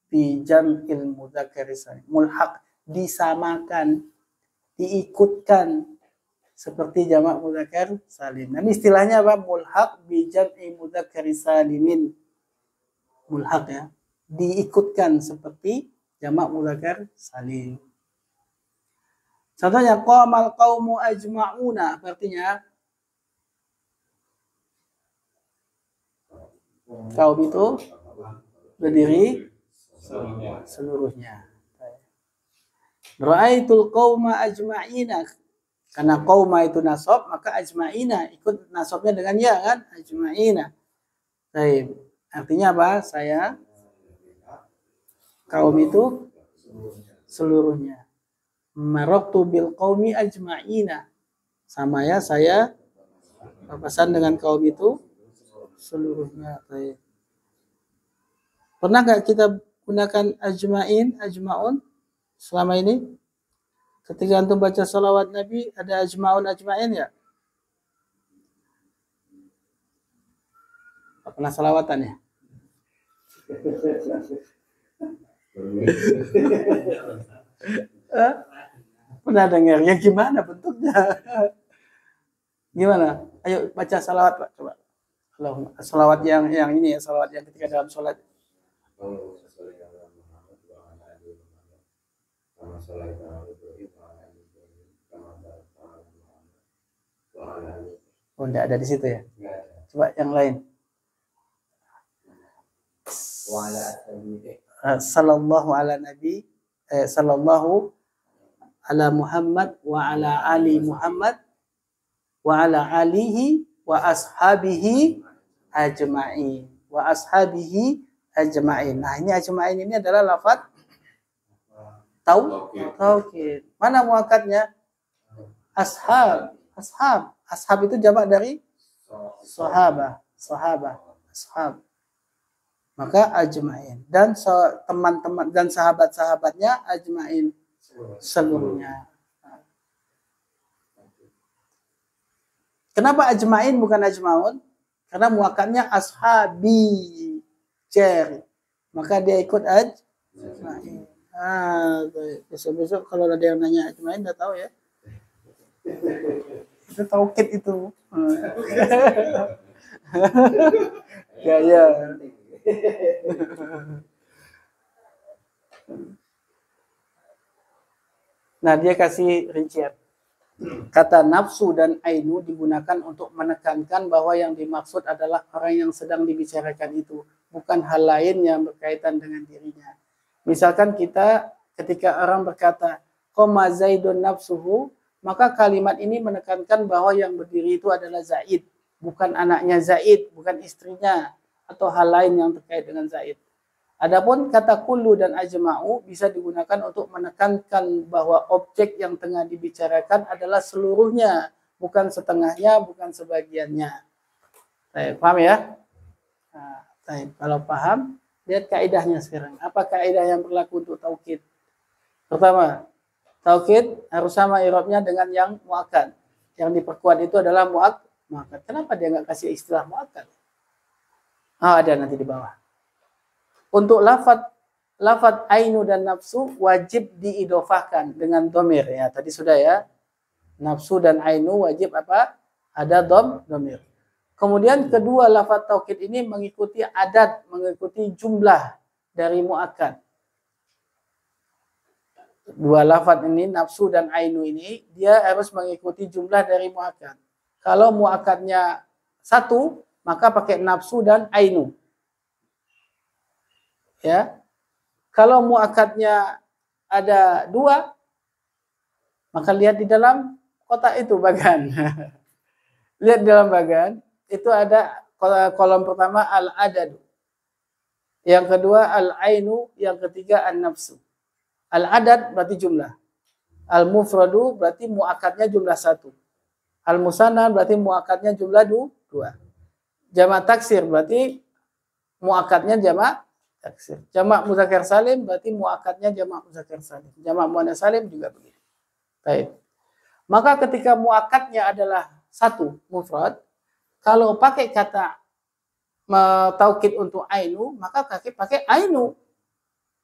bi jam'il mudzakkar salim. Mulhaq, disamakan, diikutkan seperti jamak mudzakkar salim. Nah, istilahnya apa? Mulhaq bi jam'i mudzakkar salimin. Mulhaq ya, diikutkan seperti jamak mudzakkar salim. Contohnya qamal qaumu ajma'una, artinya kaum itu berdiri seluruhnya. Ra'aitul qauma ajma'ina. Karena qauma itu nasab, maka ajma'ina ikut nasabnya dengan ya kan? Ajma'ina. Baik. Artinya apa? Kaum itu seluruhnya. Maraktu bil qaumi ajma'ina. Sama ya, saya papasan dengan kaum itu seluruhnya. Baik. Pernah nggak kita gunakan ajma'in, ajma'un selama ini? Ketika antum baca salawat Nabi, ada ajma'un, ajma'in ya? Pernah salawatan ya? Pernah dengar? Yang gimana bentuknya? Gimana? Ayo baca salawat Pak, coba. Salawat yang ini ya, salawat yang ketika dalam sholat. Oh, enggak ada di situ ya? Coba yang lain. Sallallahu ala nabi, sallallahu ala Muhammad wa ala ali Muhammad wa ala alihi wa ashabihi ajma'in. Wa ashabihi ajma'in. Nah, ini ajma'in ini adalah lafaz taukid. Mana muakkadnya? Ashab. Ashab. Ashab itu jamak dari sahabah. Ashab. Maka ajma'in. Dan teman-teman dan sahabat-sahabatnya ajma'in seluruhnya. Kenapa ajma'in bukan ajma'un? Karena muakkadnya ashabi cer. Maka dia ikut ajma'in. Besok-besok kalau ada yang nanya ajma'in udah tahu ya. Itu taukid itu. Gaya. Nah, dia kasih rincian. Kata nafsu dan ainu digunakan untuk menekankan bahwa yang dimaksud adalah orang yang sedang dibicarakan itu, bukan hal lain yang berkaitan dengan dirinya. Misalkan ketika orang berkata, "Qoma Zaidun nafsuhu," maka kalimat ini menekankan bahwa yang berdiri itu adalah Zaid, bukan anaknya Zaid, bukan istrinya, atau hal lain yang terkait dengan Zaid. Adapun kata kullu dan ajma'u bisa digunakan untuk menekankan bahwa objek yang tengah dibicarakan adalah seluruhnya, bukan setengahnya, bukan sebagiannya. Paham ya? Nah, kalau paham, lihat kaidahnya sekarang. Apa kaidah yang berlaku untuk taukid? Pertama, taukid harus sama i'rabnya dengan yang muakkad. Yang diperkuat itu adalah muakkad. Kenapa dia nggak kasih istilah muakkad? Ada nanti di bawah. Untuk lafaz ainu dan nafsu wajib diidofahkan dengan domir ya. Tadi sudah ya. Nafsu dan ainu wajib apa? Ada domir. Kemudian kedua lafaz taukid ini mengikuti adat, mengikuti jumlah dari muakkad. Dua lafaz ini nafsu dan ainu ini dia harus mengikuti jumlah dari muakkad. Kalau muakkadnya 1, maka pakai nafsu dan ainu. Ya, kalau muakkadnya ada 2, maka lihat di dalam kotak itu bagan. Lihat di dalam bagan itu ada kolom pertama al-adad, yang kedua al-ainu, yang ketiga an-nafsu. Al-adad berarti jumlah, al-mufradu berarti muakkadnya jumlah 1, al-musanna berarti muakkadnya jumlah 2, jamak taksir berarti muakkadnya jamak taksir. Jamak muzakkar salim berarti muakkadnya jamak muzakkar salim. Jamak muannats salim juga begitu. Baik. Maka ketika muakkadnya adalah 1 mufrad, kalau pakai kata taukid untuk ainu, maka pakai ainu.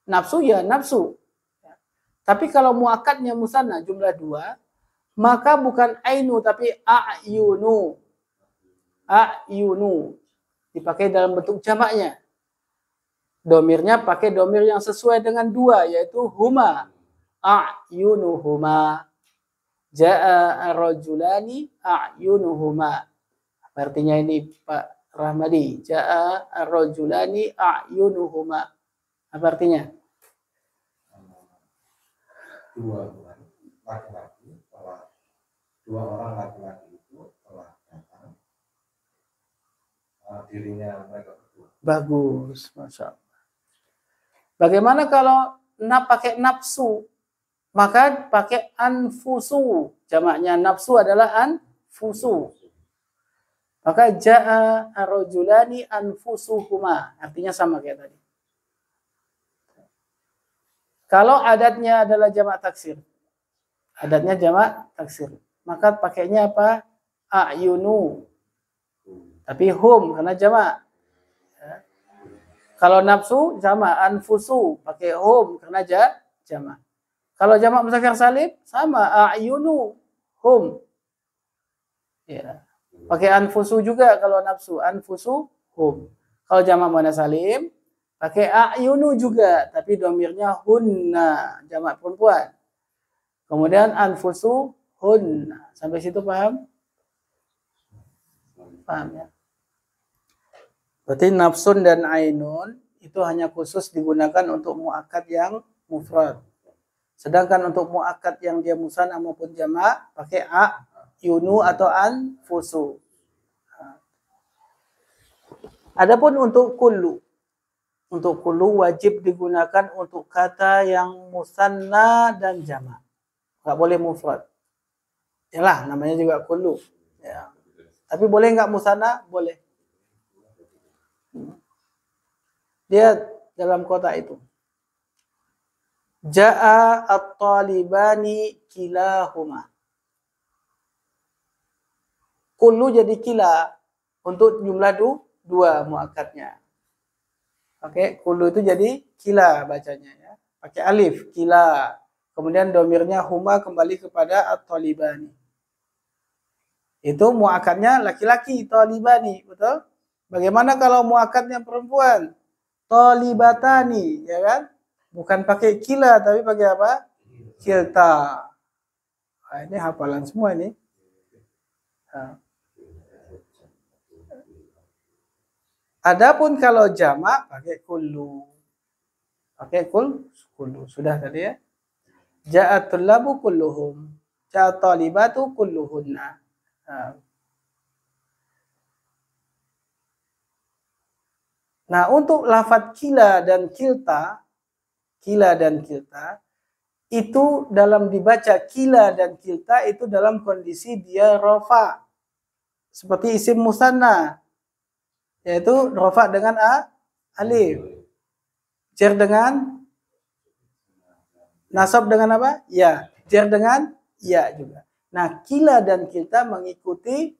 Nafsu ya nafsu. Tapi kalau muakkadnya musanna jumlah 2, maka bukan ainu tapi a'yunu. A'yunu. Dipakai dalam bentuk jamaknya. Domirnya pakai domir yang sesuai dengan 2, yaitu huma. A'yunuhuma. Ja'a ar-rajulani a'yunuhuma. Apa artinya ini Pak Rahmadi? Ja'a ar-rajulani a'yunuhuma. Apa artinya? 2 laki-laki, telah 2 orang laki-laki itu telah datang, dirinya mereka berdua. Bagus, Masya Allah. Bagaimana kalau pakai nafsu? Maka pakai anfusu. Jamaknya nafsu adalah anfusu. Maka ja'a ar-rajulani anfusuhuma. Artinya sama kayak tadi. Kalau adatnya adalah jamak taksir. Adatnya jamak taksir. Maka pakainya apa? A'yunu. Tapi hum karena jamak. Kalau nafsu sama anfusu pakai hum karena jamak. Kalau jamak muzakkar salim sama a'yunu hum. Ya. Pakai anfusu juga kalau nafsu, anfusu hum. Kalau jamak muannats salim pakai a'yunu juga tapi domirnya hunna, jamak perempuan. Kemudian anfusu hunna. Sampai situ paham? Paham ya? Berarti nafsun dan ainun itu hanya khusus digunakan untuk muakkad yang mufrad. Sedangkan untuk muakkad yang dia musanna maupun jamak pakai a, yunu atau anfusu. Adapun untuk kullu wajib digunakan untuk kata yang musanna dan jamak. Nggak boleh mufrad. Yalah, namanya juga kullu. Ya. Tapi boleh nggak musanna? Boleh. Dia dalam kotak itu. Ja'a at-talibani kilahuma. Kullu jadi kila untuk jumlah dua muakkadnya. Oke, kullu itu jadi kila bacanya ya. Pakai alif, kila. Kemudian domirnya huma kembali kepada at-talibani. Itu muakkadnya laki-laki, talibani, betul? Bagaimana kalau muakkadnya perempuan? Talibatani, ya kan? Bukan pakai kila tapi pakai apa? Kilta. Nah, ini hafalan semua ini. Nah. Adapun kalau jamak pakai kullu. Pakai kullu. Sudah tadi ya. Ja'at tullabu kulluhum. Ja'at talibatu kulluhunna. Nah, untuk lafadz kila dan kilta itu dalam dibaca kila dan kilta itu dalam kondisi dia rofa. Seperti isim musanna. Yaitu rofa dengan alif. Jar dengan nasab dengan apa? Ya. Jar dengan ya juga. Nah, kila dan kilta mengikuti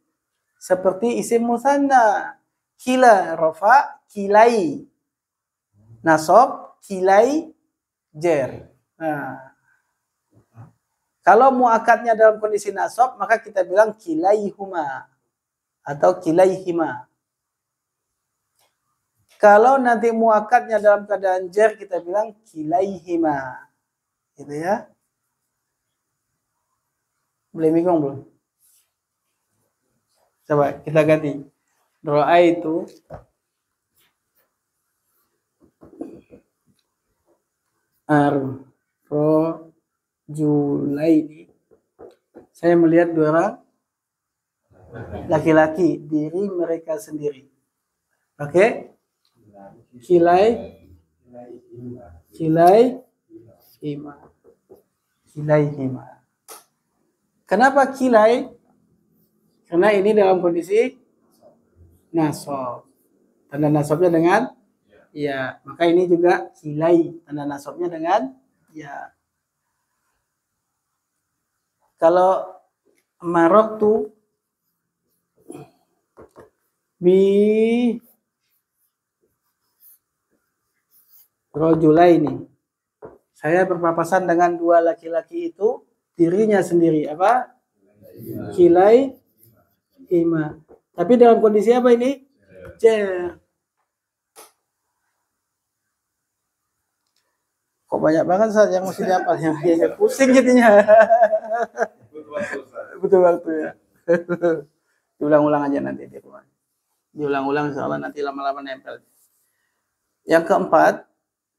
seperti isim musanna. Kila rofa, kilai nasab, kilai jar. Nah, kalau muakkadnya dalam kondisi nasab, maka kita bilang kilaihuma atau kilaihima. Kalau nanti muakkadnya dalam keadaan jar, kita bilang kilaihima. Gitu ya. Boleh bingung belum? Coba kita ganti. Doa itu ar-rajulaini. Saya melihat dua orang laki-laki, diri mereka sendiri. Oke? Kilaihima. Kenapa kilai? Karena ini dalam kondisi nasab. Tanda nasabnya dengan ya. Maka ini juga kilai. Tanda nasabnya dengan ya. Kalau maroktu bi rajulaini. Saya berpapasan dengan dua laki-laki itu, dirinya sendiri apa? Kilai ima. Tapi dalam kondisi apa ini? Jar. Kok banyak banget saat yang mesti dihafalnya. Pusing jadinya. Betul waktu ya. Diulang-ulang aja nanti di rumah. Diulang-ulang insyaallah nanti lama-lama nempel. Yang keempat,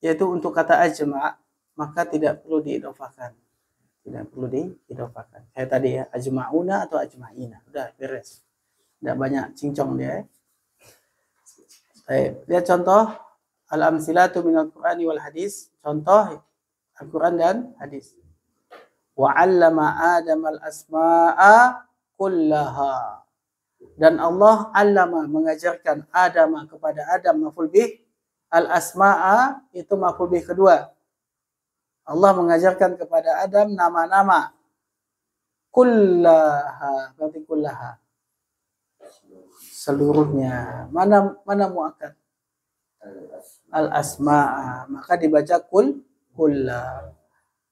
yaitu untuk kata ajma', maka tidak perlu diidofakan. Tidak perlu diidofakan. Kayak tadi ya, ajma'una atau ajma'ina. Udah beres. Tidak banyak cincong dia. Baik, lihat contoh al-amsilatu minal Qur'ani wal hadis. Contoh Al-Quran dan hadis. Wa 'allama Adam al-asma'a kullaha. Dan Allah 'allama mengajarkan Adam kepada Adam maf'ul bih. Al-asma'a itu maf'ul bih kedua. Allah mengajarkan kepada Adam nama-nama. Kullaha, berarti kullaha. Seluruhnya. Mana muakkad? Al-asma'a. Maka dibaca kullah.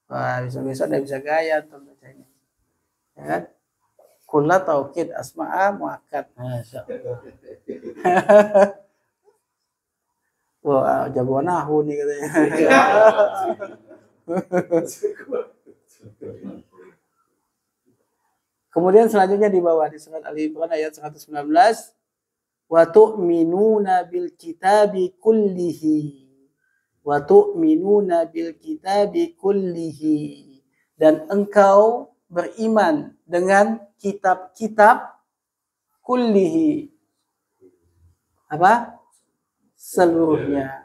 Wah, besok-besok udah bisa gaya tuh bacanya. Ya kan? Kullah taukid, asma'a muakkad. Wah, jago nahu nih katanya. Kemudian selanjutnya di bawah di surat Ali Imran ayat 119, wa tu'minuna bil kitabi kullihi. Wa tu'minuna bil kitabi kullihi. Dan engkau beriman dengan kitab-kitab kullihi. Apa? seluruhnya.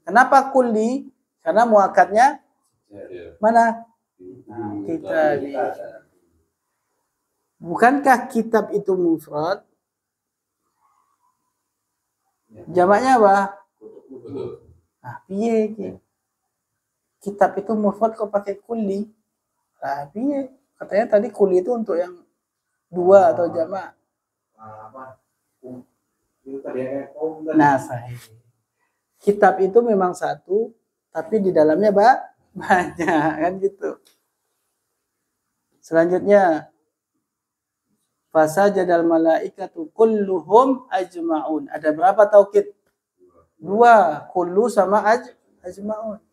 Kenapa kulli? Karena muakatnya mana? Kitab. Bukankah kitab itu mufrad? Jamaknya apa? Nah, piye ki? Kitab itu mufrad kok pakai kulli? Nah, piye? Katanya tadi kulli itu untuk yang dua atau jamak. Nah, sahih. Kitab itu memang satu, tapi di dalamnya banyak, kan gitu. Selanjutnya, fasajadal malaikatu kulluhum ajma'un. Ada berapa taukid? Dua, kullu sama ajma'un.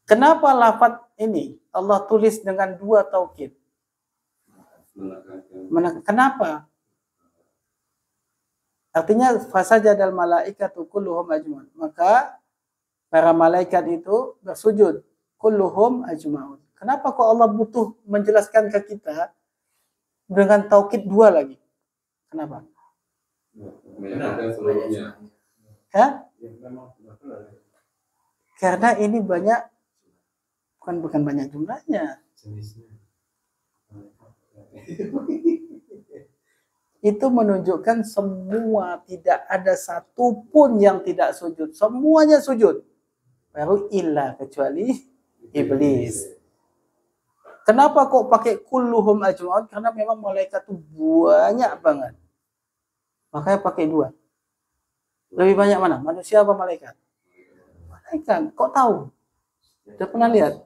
Kenapa lafaz ini Allah tulis dengan dua taukid? Kenapa? Artinya fasajadal malaikatu kulluhum ajma'un. Maka para malaikat itu bersujud kulluhum ajma'un. Kenapa kok Allah butuh menjelaskan ke kita dengan taukid dua lagi? Kenapa? Hah? Karena ini banyak, bukan banyak jumlahnya. Itu menunjukkan semua, tidak ada satupun yang tidak sujud. Semuanya sujud. Baru illa, kecuali iblis. Kenapa kok pakai kulluhum ajma'un? Karena memang malaikat itu banyak banget. Makanya pakai dua. Lebih banyak mana? Manusia apa malaikat? Malaikat. Kok tahu? Udah pernah lihat?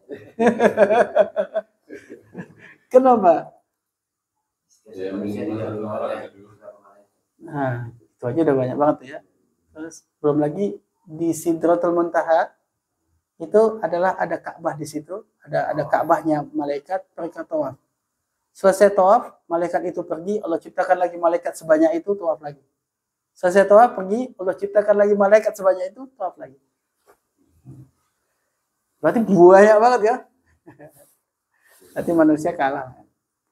Kenapa? Nah, itu aja udah banyak banget ya. Terus belum lagi di Sidratul Muntaha itu adalah ada Ka'bah di situ, ada Ka'bahnya malaikat, mereka tawaf. Selesai tawaf, malaikat itu pergi, Allah ciptakan lagi malaikat sebanyak itu, tawaf lagi. Selesai tawaf pergi, Allah ciptakan lagi malaikat sebanyak itu, tawaf lagi. Berarti banyak banget ya. Berarti manusia kalah.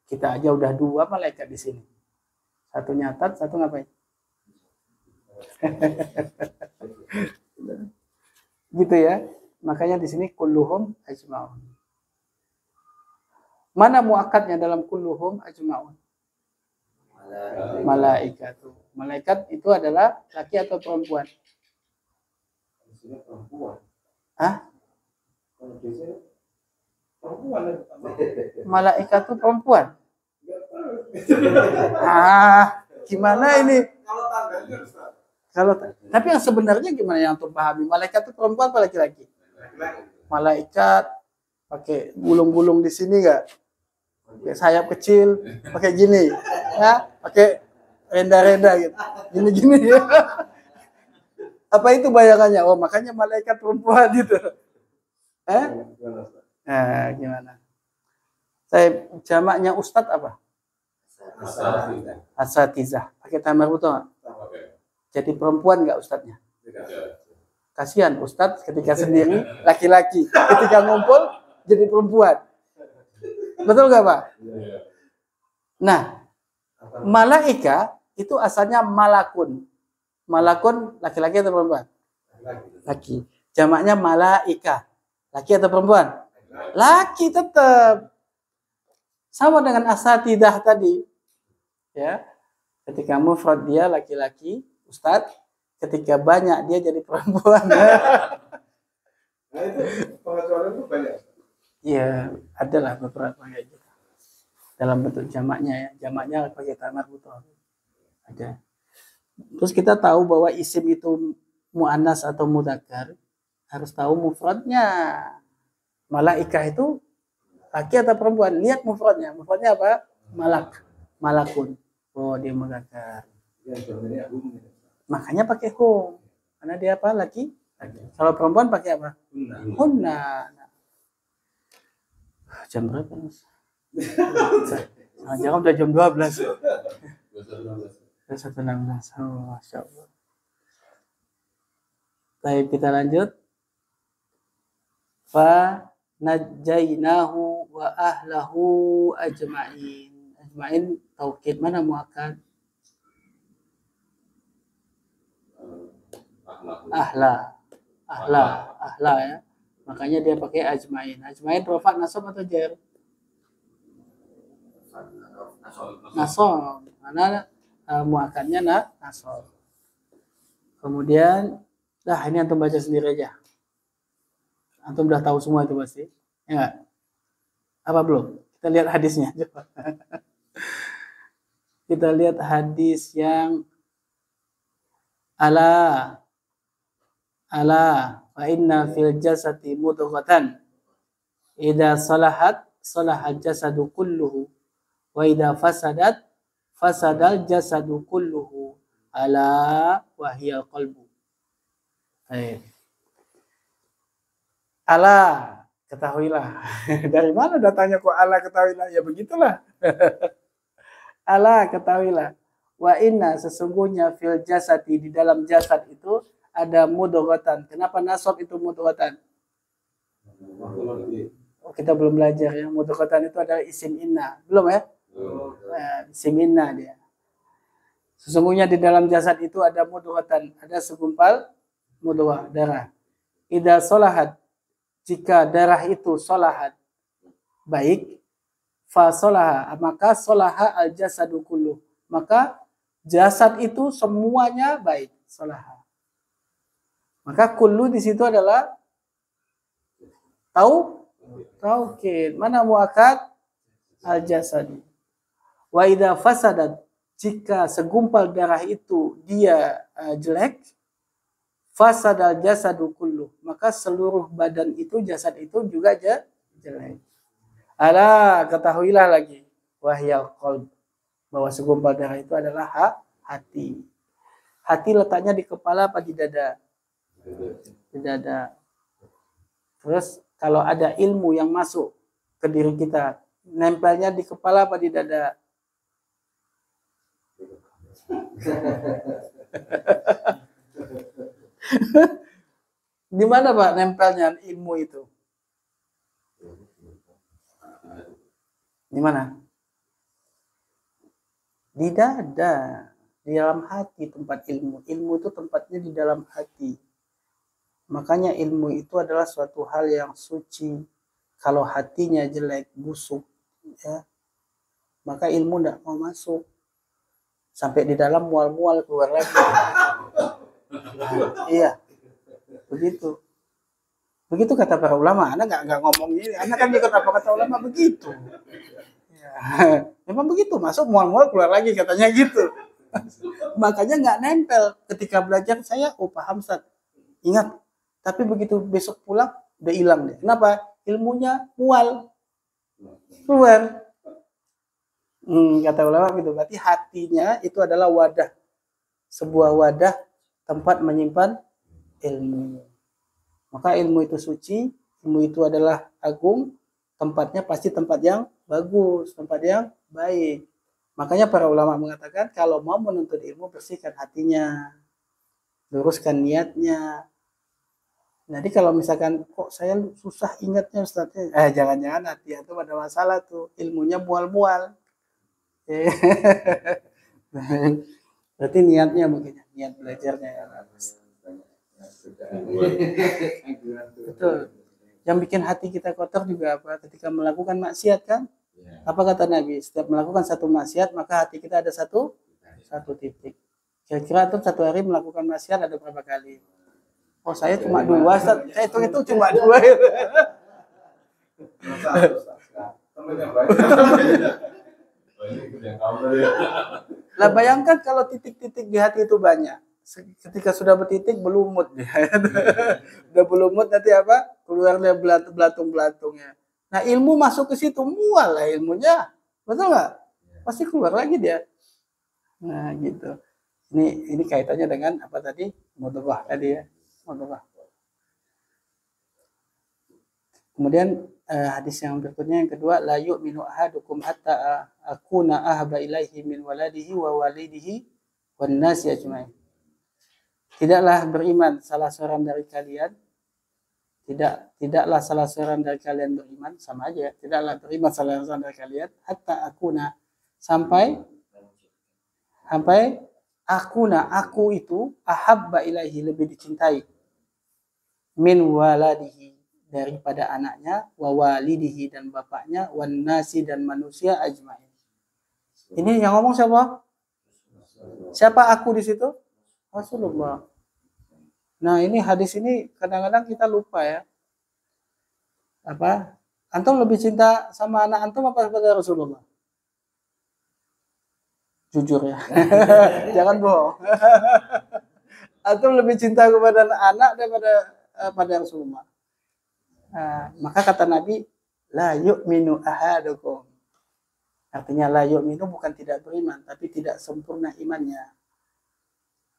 Kita aja udah dua malaikat di sini. Satu nyatat, satu ngapain? Gitu ya. Makanya di sini kulluhum ajma'un. Mana muakkadnya dalam kulluhum ajma'un? Malaikatu. Malaikat itu adalah laki atau perempuan? Hah? Malaikat itu perempuan? Gimana ini? Tapi yang sebenarnya gimana yang untuk pahami? Malaikat itu perempuan apa laki-laki? Malaikat pakai bulung-bulung di sini enggak? Pakai sayap kecil, pakai gini. Ya, pakai renda-renda gitu. Gini-gini ya. Apa itu bayangannya? Oh, makanya malaikat perempuan gitu. Nah, gimana? Saya jamaknya ustadz apa? Asatizah. Pakai tamar betul nggak? Jadi perempuan nggak ustadznya? Kasihan ustadz ketika sendiri laki-laki, ketika ngumpul jadi perempuan. Betul nggak Pak? Nah, malaika itu asalnya malakun. Malakun laki-laki atau perempuan? Laki. Jamaknya malaika. Laki atau perempuan? Laki tetap. Sama dengan asatidah tadi. Ya. Ketika mufrad dia laki-laki, ustadz. Ketika banyak dia jadi perempuan. Nah itu pengecualian itu banyak. Iya, adalah beberapa kayak gitu. Dalam bentuk jamaknya ya. Jamaknya pakai tamar betul. Ada. Terus kita tahu bahwa isim itu mu'annas atau mudzakkar, harus tahu mufradnya. Malaikah itu laki atau perempuan? Lihat mufradnya. Mufradnya apa? Malak. Malakun. Oh, dia mudzakkar. Makanya pakai hum. Karena dia apa? Laki. Kalau perempuan pakai apa? Hunna. Jam berapa? Jangan udah jam 12. 1:16. Oh, Masya Allah. Baik, kita lanjut. Fa najainahu wa ahlahu ajma'in. Ajma'in taukid, mana muakkad? ahla, ahla ya. Makanya dia pakai ajmain. Ajmain rofat nasab atau jar? Nasab. Mana muakannya nasab. Kemudian, ini antum baca sendiri aja. Antum udah tahu semua itu pasti. Ya nggak? Apa belum? Kita lihat hadisnya. Kita lihat hadis yang ala fa inna fil jasadi mudghatan idza salahat salahal jasadu kulluhu wa idza fasadat fasadal jasadu kulluhu ala wa hiya qalbu. Ala ketahuilah. Dari mana datanya kok ala ketahuilah? Ya begitulah. Ala ketahuilah. Wa inna sesungguhnya fil jasadi di dalam jasad itu ada mudghatan. Kenapa nasab itu mudghatan? Oh, kita belum belajar ya. Mudghatan itu adalah isim inna. Belum ya? Isim inna dia. Sesungguhnya di dalam jasad itu ada mudghatan, ada segumpal mudghah, darah. Idza salahat, jika darah itu salahat baik, fa salaha, maka salaha al jasadu kullu. Maka jasad itu semuanya baik, salaha. Maka kullu di situ adalah taukid. Mana muakkad? Al jasad. Wa idza fasadat, jika segumpal darah itu dia jelek, fasadal jasadu kullu, maka seluruh badan itu, jasad itu juga jelek. Ala ketahuilah lagi, wahyal qalb, bahwa segumpal darah itu adalah hati. Hati letaknya di kepala apa di dada? Di dada. Terus kalau ada ilmu yang masuk ke diri kita, nempelnya di kepala apa di dada? Di mana Pak nempelnya ilmu itu? Di mana? Di dada, di dalam hati tempat ilmu. Ilmu itu tempatnya di dalam hati. Makanya ilmu itu adalah suatu hal yang suci. Kalau hatinya jelek, busuk, ya, maka ilmu tidak mau masuk. Sampai di dalam mual-mual keluar lagi. Iya, begitu. Begitu kata para ulama. Anda nggak ngomong ini. Anda kan ikut apa kata ulama begitu. Ya. Memang begitu. Masuk mual-mual keluar lagi katanya gitu. Makanya nggak nempel. Ketika belajar saya, paham Ustaz. Ingat. Tapi begitu besok pulang udah hilang deh. Kenapa? Ilmunya mual keluar. Kata ulama gitu. Berarti hatinya itu adalah wadah. Sebuah wadah tempat menyimpan ilmu. Maka ilmu itu suci, ilmu itu adalah agung, tempatnya pasti tempat yang bagus, tempat yang baik. Makanya para ulama mengatakan kalau mau menuntut ilmu bersihkan hatinya, luruskan niatnya. Jadi kalau misalkan kok saya susah ingatnya Ustaz, jangan-jangan hati itu ada masalah tuh, ilmunya mual-mual. Berarti niatnya mungkin, niat belajarnya yang bagus. Betul. Yang bikin hati kita kotor juga apa? Ketika melakukan maksiat kan? Apa kata Nabi? Setiap melakukan satu maksiat maka hati kita ada satu titik. Kira-kira tuh satu hari melakukan maksiat ada berapa kali? Oh saya cuma 2. Saya hitung cuma 2. Lah bayangkan kalau titik-titik di hati itu banyak. Ketika sudah bertitik belumut dia. Udah belumut nanti apa? Keluarnya belatung-belatungnya. Nah, ilmu masuk ke situ mual lah ilmunya. Betul nggak? Pasti keluar lagi dia. Nah, gitu. Ini kaitannya dengan apa tadi? Mudghah tadi ya. Mudghah. Kemudian hadis yang berikutnya yang kedua, la yu'minu ahadukum hatta akuna ahaba ilaihi min waladihi wa walidihi wan nasi ajmain. Tidaklah beriman salah seorang dari kalian, tidaklah salah seorang dari kalian beriman, sama aja, tidaklah beriman salah seorang dari kalian hatta akuna sampai aku itu ahabba ilaihi, lebih dicintai, min waladihi, daripada anaknya, wa walidihi, dan bapaknya, wan nasi, dan manusia ajmain. Ini yang ngomong siapa? Siapa aku di situ? Rasulullah. Nah, ini hadis ini kadang-kadang kita lupa ya. Apa? Antum lebih cinta sama anak antum apa kepada Rasulullah? Jujur ya. Jangan bohong. Antum lebih cinta kepada anak daripada pada Rasulullah. Maka kata Nabi, la yu'minu ahadukum. Artinya la yu'minu bukan tidak beriman, tapi tidak sempurna imannya.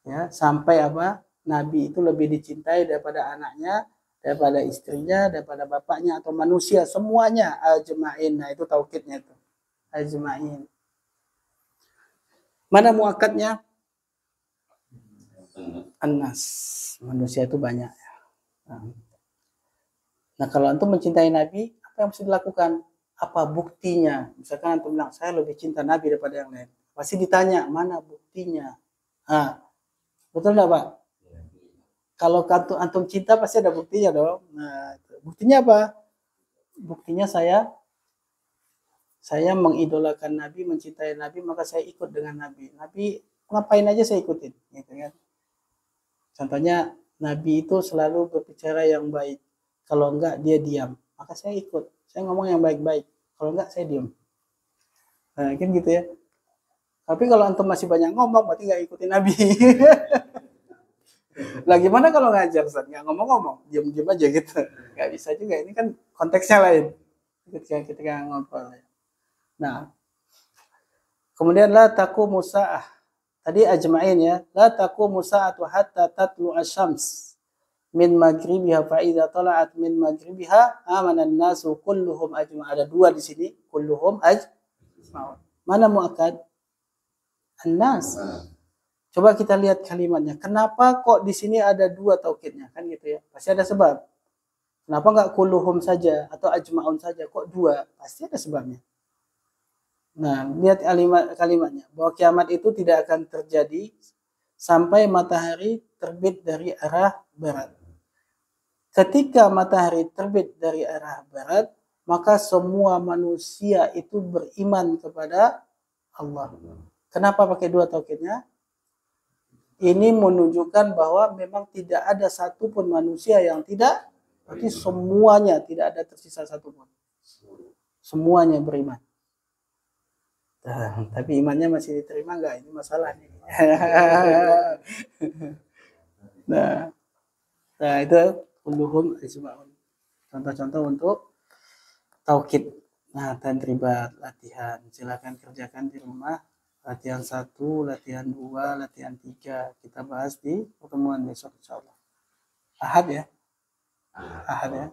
Ya, sampai apa? Nabi itu lebih dicintai daripada anaknya, daripada istrinya, daripada bapaknya atau manusia semuanya, ajma'in. Nah, itu taukidnya itu. Ajma'in. Mana muakatnya? An-nas. Manusia itu banyak. Nah, kalau antum mencintai Nabi, apa yang mesti dilakukan? Apa buktinya? Misalkan antum bilang, saya lebih cinta Nabi daripada yang lain. Pasti ditanya, mana buktinya? Betul enggak, Pak? Kalau antum cinta pasti ada buktinya dong. Nah, buktinya apa? Buktinya saya mengidolakan Nabi, mencintai Nabi, maka saya ikut dengan Nabi. Nabi ngapain aja saya ikutin, gitu kan? Contohnya Nabi itu selalu berbicara yang baik. Kalau enggak dia diam, maka saya ikut. Saya ngomong yang baik-baik. Kalau enggak saya diam. Nah, kan gitu ya. Tapi kalau antum masih banyak ngomong, berarti enggak ikutin Nabi. Lah gimana kalau ngajar, Ustaz? Enggak ngomong-ngomong, diam-diam aja gitu. Enggak bisa juga. Ini kan konteksnya lain. Ketika ngobrol. Nah, kemudian la taqumu sa'ah. Tadi ajma'in ya. La taqumu sa'atu hatta tatlu asy-syams min maghribiha fa idza tala'at min maghribiha amana an-nasu kulluhum ajma'. Ada dua di sini, kulluhum ajma'un. Mana muakkad? An-nas. Coba kita lihat kalimatnya. Kenapa kok di sini ada dua taukidnya? Kan gitu ya. Pasti ada sebab. Kenapa enggak kulluhum saja atau ajma'un saja? Kok dua? Pasti ada sebabnya. Nah, lihat kalimatnya. Bahwa kiamat itu tidak akan terjadi sampai matahari terbit dari arah barat. Ketika matahari terbit dari arah barat, maka semua manusia itu beriman kepada Allah. Kenapa pakai dua taukidnya? Ini menunjukkan bahwa memang tidak ada satupun manusia yang tidak, berarti semuanya, tidak ada tersisa satupun. Semuanya beriman. Tapi imannya masih diterima enggak? Ini masalah nih. Nah itu kulluhum ajma'un. Contoh-contoh untuk taukid. Nah, tadribat, latihan. Silakan kerjakan di rumah. Latihan 1, latihan 2, latihan 3. Kita bahas di pertemuan besok insyaallah. Ahad ya? Ahad ya?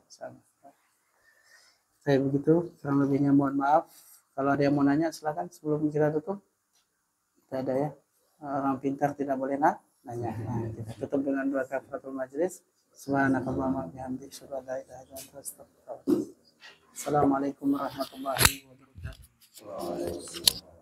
Saya begitu, kurang lebihnya mohon maaf. Kalau ada yang mau nanya silakan sebelum kita tutup. Tidak ada ya. Orang pintar tidak boleh nanya. Nah, kita tutup dengan dua kafaratul majlis. Subhanakallahumma bihamdika asyhadu an la ilaha illa anta astaghfiruka wa atubu ilaik. Assalamualaikum warahmatullahi wabarakatuh.